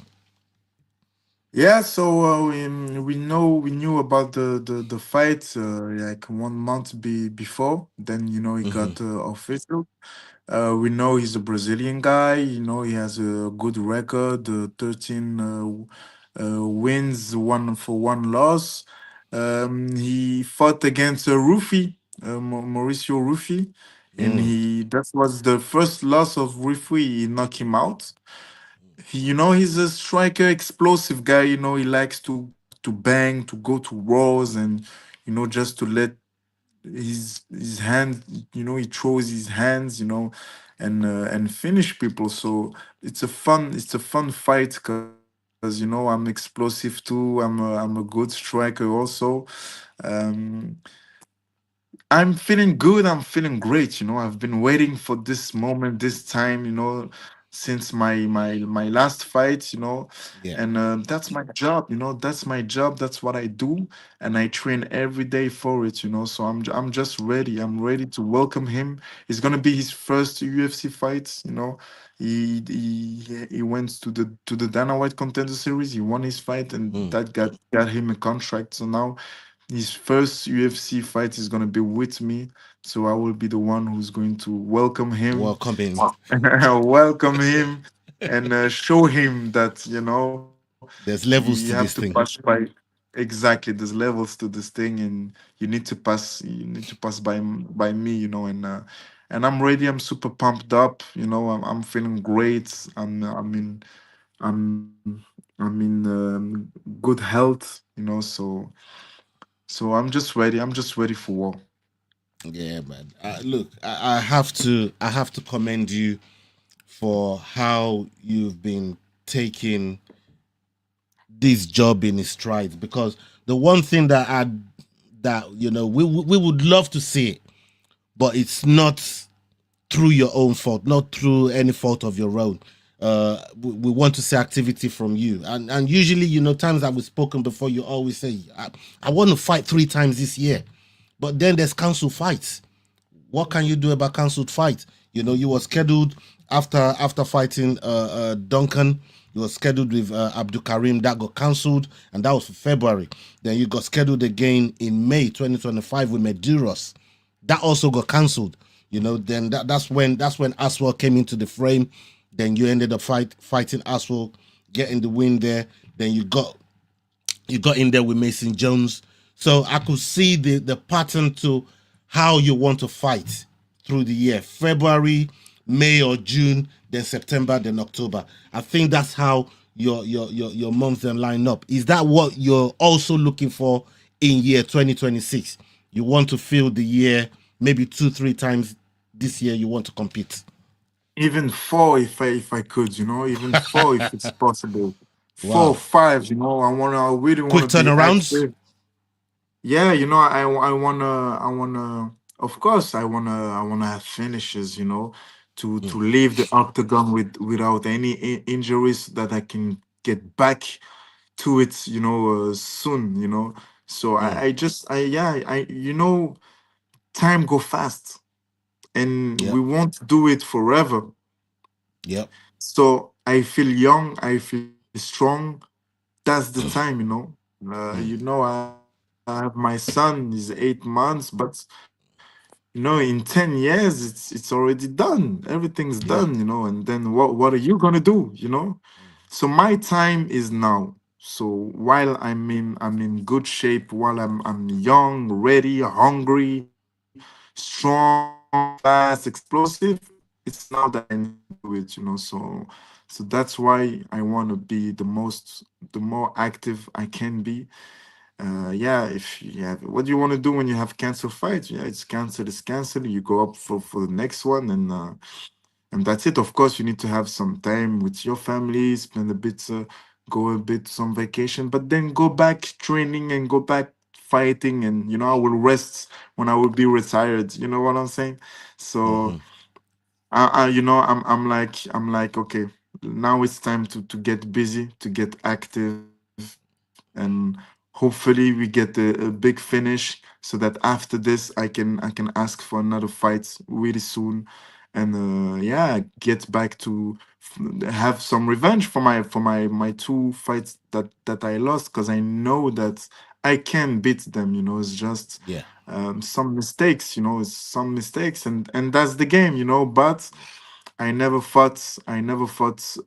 Yeah, so we knew about the fight like 1 month before. Then it got official. We know he's a Brazilian guy. You know, he has a good record, 13 wins, one for one loss. He fought against Rufi, Mauricio Rufi, and that was the first loss of Rufi. He knocked him out. He's a striker, explosive guy. He likes to bang, to go to wars, and just to let his hand. He throws his hands. And finish people. So it's a fun fight because I'm explosive too. I'm a good striker also. Um, I'm feeling good. I'm feeling great. I've been waiting for this moment, this time. since my last fight, you know. Yeah. And that's my job, you know. That's my job. That's what I do, and I train every day for it, you know. So I'm just ready. I'm ready to welcome him. It's gonna be his first UFC fight, you know. He went to the Dana White Contender Series. He won his fight, and that got him a contract. So now his first UFC fight is gonna be with me. So I will be the one who's going to welcome him, Welcoming. welcome him, and show him that, you know, There's you levels have to to this pass thing. by. Exactly, there's levels to this thing, and you need to pass. You need to pass by me, you know, and I'm ready. I'm super pumped up, you know. I'm feeling great. I'm in good health, you know. So I'm just ready. I'm just ready for war. Yeah, man. Look, I have to commend you for how you've been taking this job in his stride. Because the one thing that we would love to see it, but it's not through your own fault, not through any fault of your own. We want to see activity from you, and usually, times that we've spoken before, you always say, I want to fight 3 times this year, but then there's council fights. What can you do about cancelled fight? You were scheduled after fighting Duncan. You were scheduled with Abdul Karim. That got cancelled, and that was for February. Then you got scheduled again in May 2025 with Medeiros. That also got cancelled. Then that's when Aswell came into the frame. Then you ended up fighting Aswell, getting the win there. Then you got in there with Mason Jones. So I could see the pattern to how you want to fight through the year. February, May or June, then September, then October. I think that's how your months then line up. Is that what you're also looking for in year 2026? You want to fill the year maybe 2-3 times this year you want to compete. Even four, if I could, you know, even four if it's possible. Four, Wow. 5, you know. I really Quick wanna be turnarounds? active. Yeah, you know, I wanna, of course, I wanna have finishes, you know, to leave the octagon without any injuries, that I can get back to it, you know, soon, you know. So I just, yeah, you know, time go fast, and we Yep. won't do it forever. Yep. So I feel young, I feel strong. That's the time, you know. I have my son, he's 8 months, but in 10 years, it's already done. Everything's done, you know. Yeah. And then what are you gonna do, you know? So my time is now. So while I'm in good shape, while I'm young, ready, hungry, strong, fast, explosive, it's now that I need to do it, you know. So that's why I want to be the more active I can be. Yeah, if you have, what do you want to do when you have cancel fights? Yeah, it's cancelled, it's cancelled. You go up for the next one, and that's it. Of course, you need to have some time with your family, spend a bit, go a bit some vacation, but then go back training and go back fighting, and I will rest when I will be retired. You know what I'm saying? So, I'm like, okay, now it's time to get busy, to get active, and hopefully we get a big finish, so that after this I can ask for another fight really soon, and yeah, get back to have some revenge for my 2 fights that I lost, because I know that I can beat them. It's just Yeah. some mistakes. It's some mistakes, and that's the game. But I never fought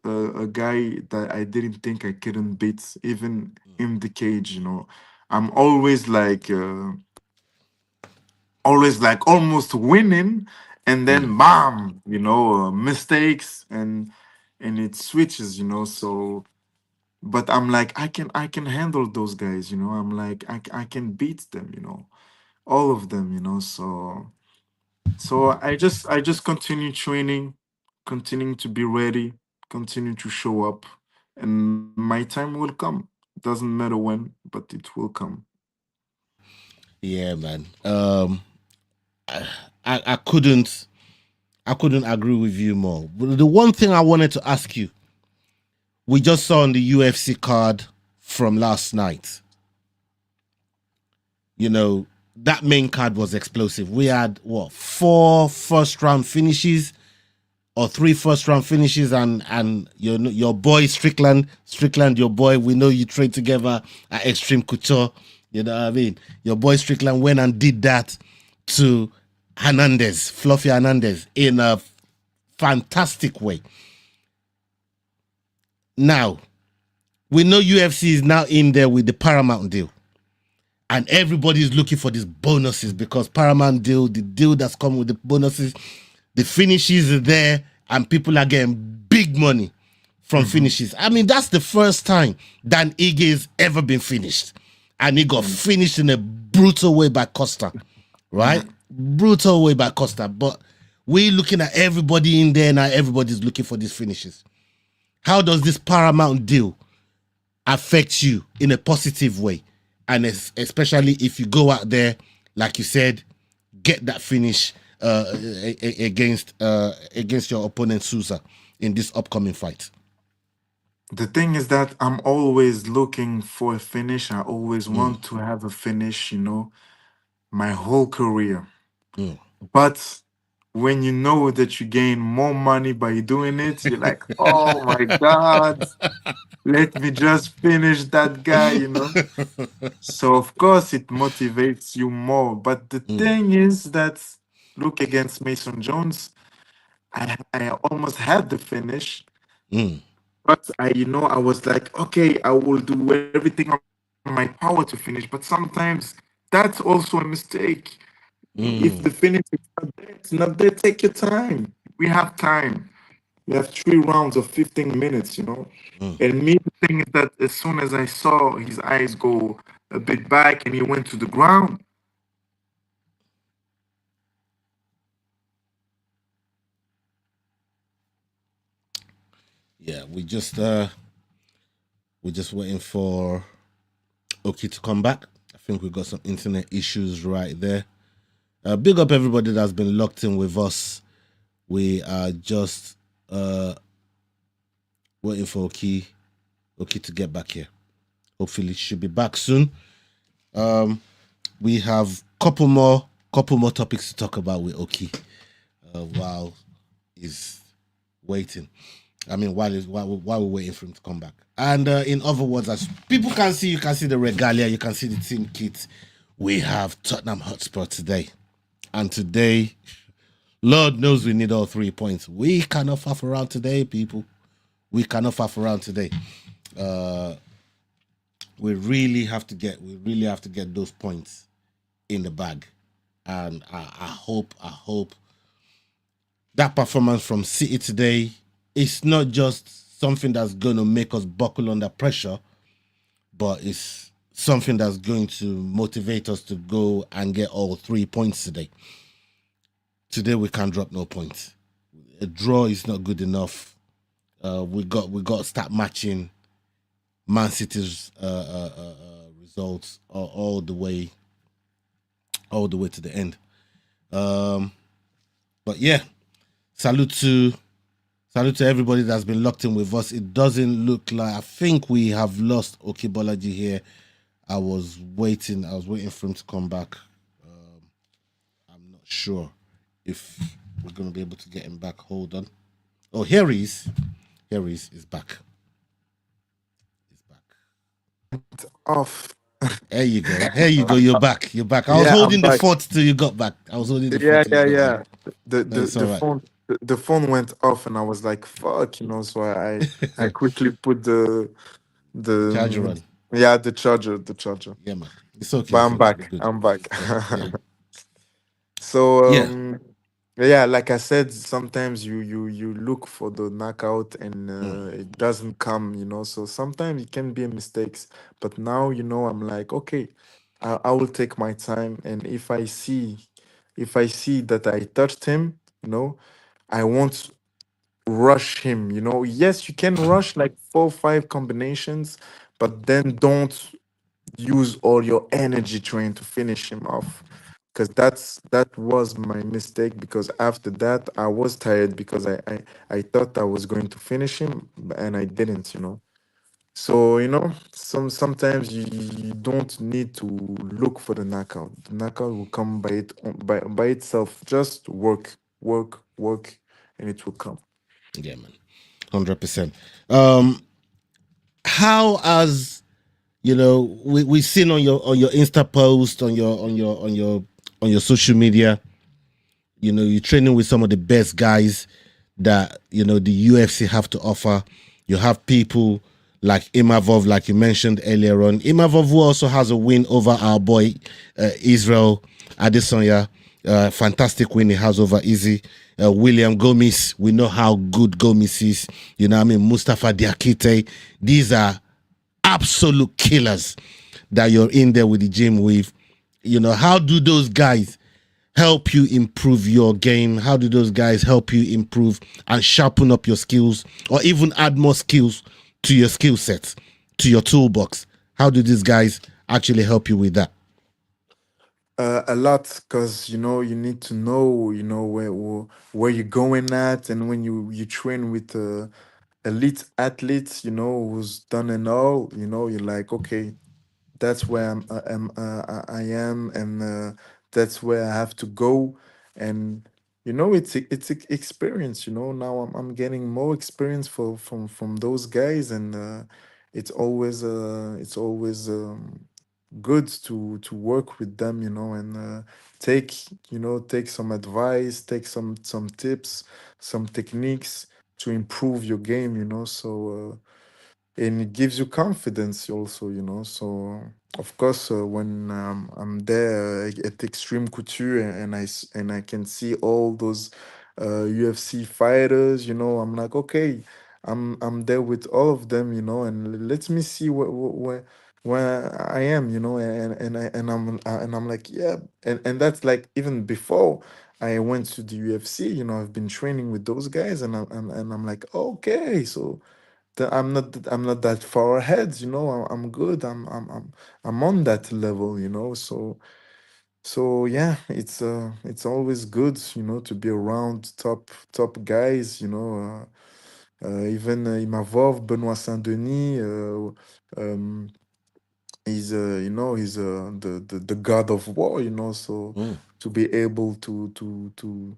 a guy that I didn't think I couldn't beat, even in the cage. I'm always like almost winning, and then bam, mistakes, and it switches. So, but I'm like, I can handle those guys. I'm like, I can beat them. All of them. So I just continue training, continuing to be ready, continue to show up, and my time will come. Doesn't matter when, but it will come. Yeah, man. I couldn't I couldn't agree with you more. But the one thing I wanted to ask you, we just saw on the UFC card from last night. You know, that main card was explosive. We had what, 4 first-round finishes or 3 first-round finishes, and your boy Strickland, your boy, we know you trained together at Extreme Couture. You know what I mean? Your boy Strickland went and did that to Fluffy Hernandez, in a fantastic way. Now, we know UFC is now in there with the Paramount deal. And everybody's looking for these bonuses because Paramount deal, the deal that's come with the bonuses, the finishes are there, and people are getting big money from finishes. I mean, that's the first time Dan Ige has ever been finished. And he got finished in a brutal way by Costa, right? Brutal way by Costa. But we're looking at everybody in there now. Everybody's looking for these finishes. How does this Paramount deal affect you in a positive way? And especially if you go out there, like you said, get that finish against your opponent Sousa in this upcoming fight. The thing is that I'm always looking for a finish. I always want to have a finish, my whole career. But when you know that you gain more money by doing it, you're like, oh my God, let me just finish that guy, So of course it motivates you more. But the thing is that look against Mason Jones, I almost had the finish. But I was like, okay, I will do everything on my power to finish. But sometimes that's also a mistake. If the finish is not there, it's not there. Take your time. We have time. We have 3 rounds of 15 minutes, And me, the thing is that as soon as I saw his eyes go a bit back and he went to the ground, Yeah, we're just waiting for Oki to come back. I think we've got some internet issues right there. Big up everybody that's been locked in with us. We are just waiting for Oki to get back here. Hopefully should be back soon. We have couple more topics to talk about with Oki while he's waiting. I mean, while we're waiting for him to come back. And in other words, as people can see, you can see the regalia, you can see the team kit. We have Tottenham Hotspur today. And today, Lord knows we need all 3 points. We cannot faff around today, people. We cannot faff around today. We really have to get those points in the bag. And I hope that performance from City today, it's not just something that's going to make us buckle under pressure, but it's something that's going to motivate us to go and get all 3 points today. Today we can't drop no points. A draw is not good enough. We got to start matching Man City's results all the way to the end. But yeah, salute to everybody that's been locked in with us. It doesn't look like, I think we have lost Bolaji here. I was waiting for him to come back. I'm not sure if we're going to be able to get him back. Hold on. Oh, here he is. He's back. off. There you go. You're back. I was holding the fort till you got back. Yeah. The right. phone the phone went off and I was like, fuck, so I quickly put the charger on. Yeah, the charger. Yeah, man. It's okay. But I'm back. Yeah. So yeah, like I said, sometimes you look for the knockout and it doesn't come, so sometimes it can be a mistakes. But now, I'm like, okay, I will take my time, and if I see that I touched him, I won't rush him. Yes, you can rush like 4 or 5 combinations, but then don't use all your energy trying to finish him off, because that was my mistake. Because after that, I was tired because I thought I was going to finish him, and I didn't. So sometimes you don't need to look for the knockout. The knockout will come by itself. Just work, work, work, and it will come. Yeah, man, 100%. How has we seen on your Insta post, on your social media, you're training with some of the best guys that the UFC have to offer. You have people like Imavov, like you mentioned earlier on. Imavov, who also has a win over our boy Israel Adesanya. Fantastic win he has over Izzy. William Gomez, we know how good Gomez is. You know what I mean? Mustafa Diakite. These are absolute killers that you're in there with the gym with. How do those guys help you improve your game? How do those guys help you improve and sharpen up your skills, or even add more skills to your skill set, to your toolbox? How do these guys actually help you with that? A lot, because you need to know where you're going at, and when you train with elite athletes, who's done it all, you're like, okay, that's where I am, and that's where I have to go. And it's experience. Now I'm getting more experience from those guys, and it's always good to work with them, and take some advice, take some tips, some techniques to improve your game. And it gives you confidence also. So of course, when I'm there at Extreme Couture, and I can see all those UFC fighters, I'm like, okay, I'm there with all of them, and let me see where I am, and I'm like, yeah. And that's like, even before I went to the UFC, I've been training with those guys, and I'm like, okay, so I'm not that far ahead. I'm good. I'm on that level. So yeah, it's always good, to be around top guys. Even Imavov, Benoit Saint Denis. He's the god of war. So to be able to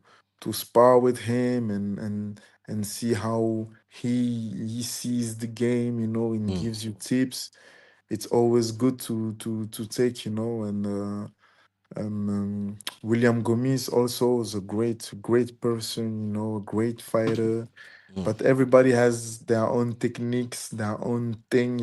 spar with him, and see how he sees the game, and gives you tips. It's always good to take, and William Gomez also is a great person, a great fighter. But everybody has their own techniques, their own thing,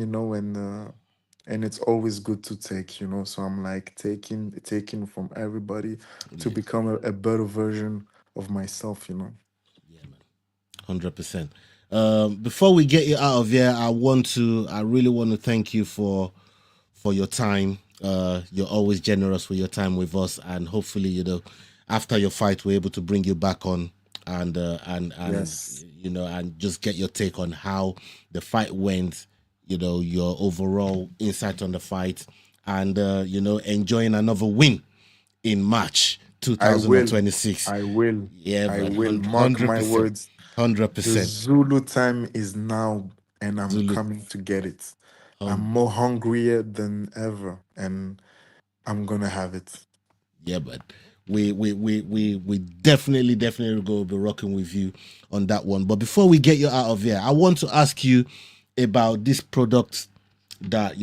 and it's always good to take. So I'm like taking from everybody to become a better version of myself. 100%. Before we get you out of here, I really want to thank you for your time. You're always generous with your time with us, and hopefully, after your fight, we're able to bring you back on, and Yes. and just get your take on how the fight went. Your overall insight on the fight, and enjoying another win in March I will. 2026. I will. Yeah, I man, will. Mark my 100%, words. The 100%. Zulu time is now, and I'm Zulu. coming to get it. I'm more hungrier than ever, and I'm gonna have it. Yeah, but we definitely go be rocking with you on that one. But before we get you out of here, I want to ask you about this product that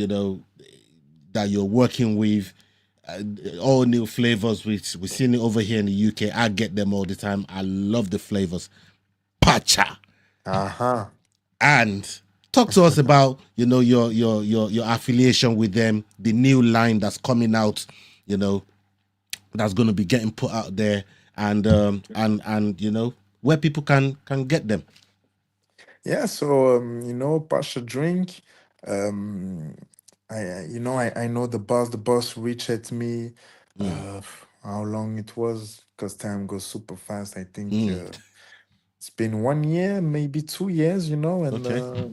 that you're working with. All new flavors. We've seen it over here in the UK. I get them all the time. I love the flavors. Pacha. Uh-huh. And talk to us about your affiliation with them, the new line that's coming out, that's going to be getting put out there, and where people can get them. Yeah, so Pasha Drink. Um I know the boss reached at me. How long it was, because time goes super fast. I think it's been 1 year, maybe 2 years, and Okay.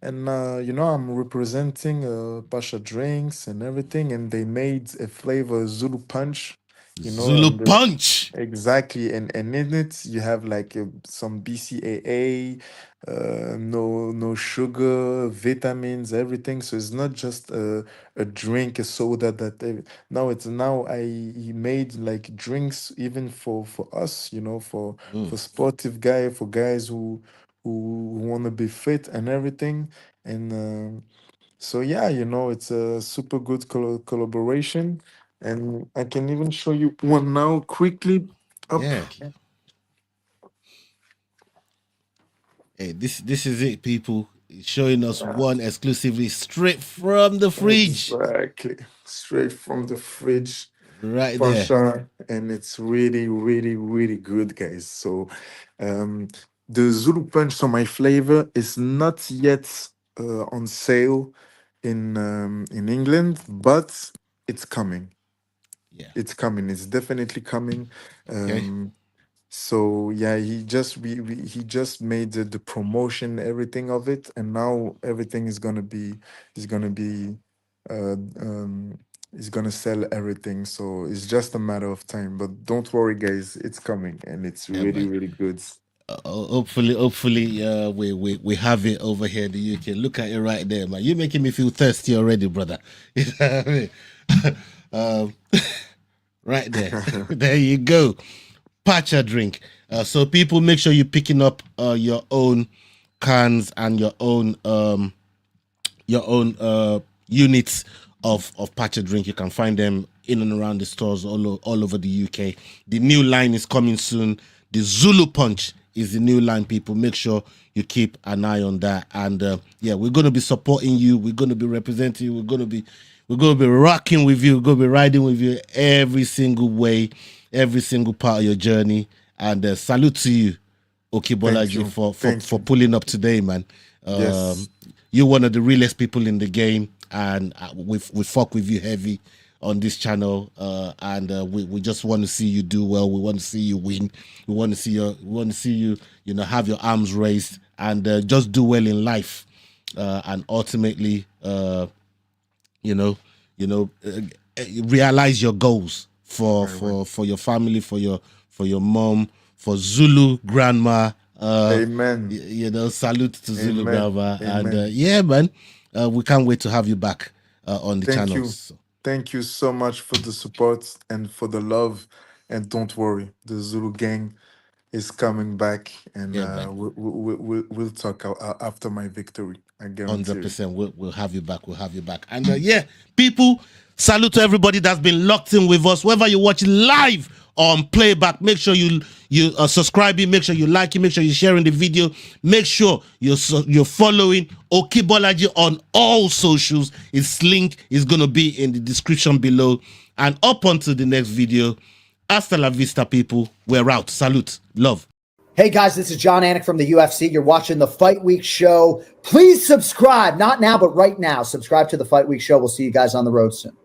I'm representing Pasha Drinks and everything, and they made a flavor Zulu Punch. you know, Zulu and punch. exactly, and in it you have like some BCAA, no sugar, vitamins, everything. So it's not just a drink, a soda that now it's now I he made like drinks even for us, you know, for sportive guy, for guys who want to be fit and everything, and so yeah, you know, it's a super good collaboration, and I can even show you one now quickly. Up. Yeah. Hey, this is it, people. It's showing us one exclusively straight from the fridge. Exactly. Straight from the fridge Right for there. sure. And it's really, really, really good, guys. So the Zulu Punch, so my flavor is not yet on sale in England, but it's coming. Yeah. It's coming. It's definitely coming. Okay. So yeah, he just made the promotion, everything of it, and now everything is gonna be uh um is gonna sell everything. So it's just a matter of time. But don't worry, guys, it's coming and it's Yeah, really, man. really good. Hopefully, we have it over here in the UK. Look at it right there, man. You're making me feel thirsty already, brother. You know what I mean? um, right there. There you go. Pacha drink. So people, make sure you're picking up your own cans and your own units of Pacha drink. You can find them in and around the stores all over the UK. The new line is coming soon. The Zulu Punch is the new line, people. Make sure you keep an eye on that. And yeah, we're going to be supporting you. We're going to be representing you. We're going to be rocking with you. We're going to be riding with you every single way, every single part of your journey. And salute to you, Bolaji, for pulling up today, man. Yes. You're one of the realest people in the game, and we fuck with you heavy on this channel, and we just want to see you do well. We want to see you win. We want to see you, you know, have your arms raised and just do well in life, and ultimately, realize your goals for your family, for your mom, for Zulu grandma. Amen. You know, salute to Zulu Amen. grandma. Amen. And yeah, man, we can't wait to have you back on the Thank channel. you. Thank you so much for the support and for the love. And don't worry, the Zulu gang is coming back, and Yeah, we'll talk after my victory. I guarantee you. 100%. We'll have you back. We'll have you back. And yeah, people, salute to everybody that's been locked in with us. Whether you're watching live or on playback, make sure you subscribing. Make sure you liking. Make sure you're sharing the video. Make sure you're following Bolaji on all socials. Its link is gonna be in the description below. And up until the next video, hasta la vista, people. We're out. Salute. Love. Hey guys, this is John Anik from the UFC. You're watching the Fight Week Show. Please subscribe. Not now, but right now. Subscribe to the Fight Week Show. We'll see you guys on the road soon.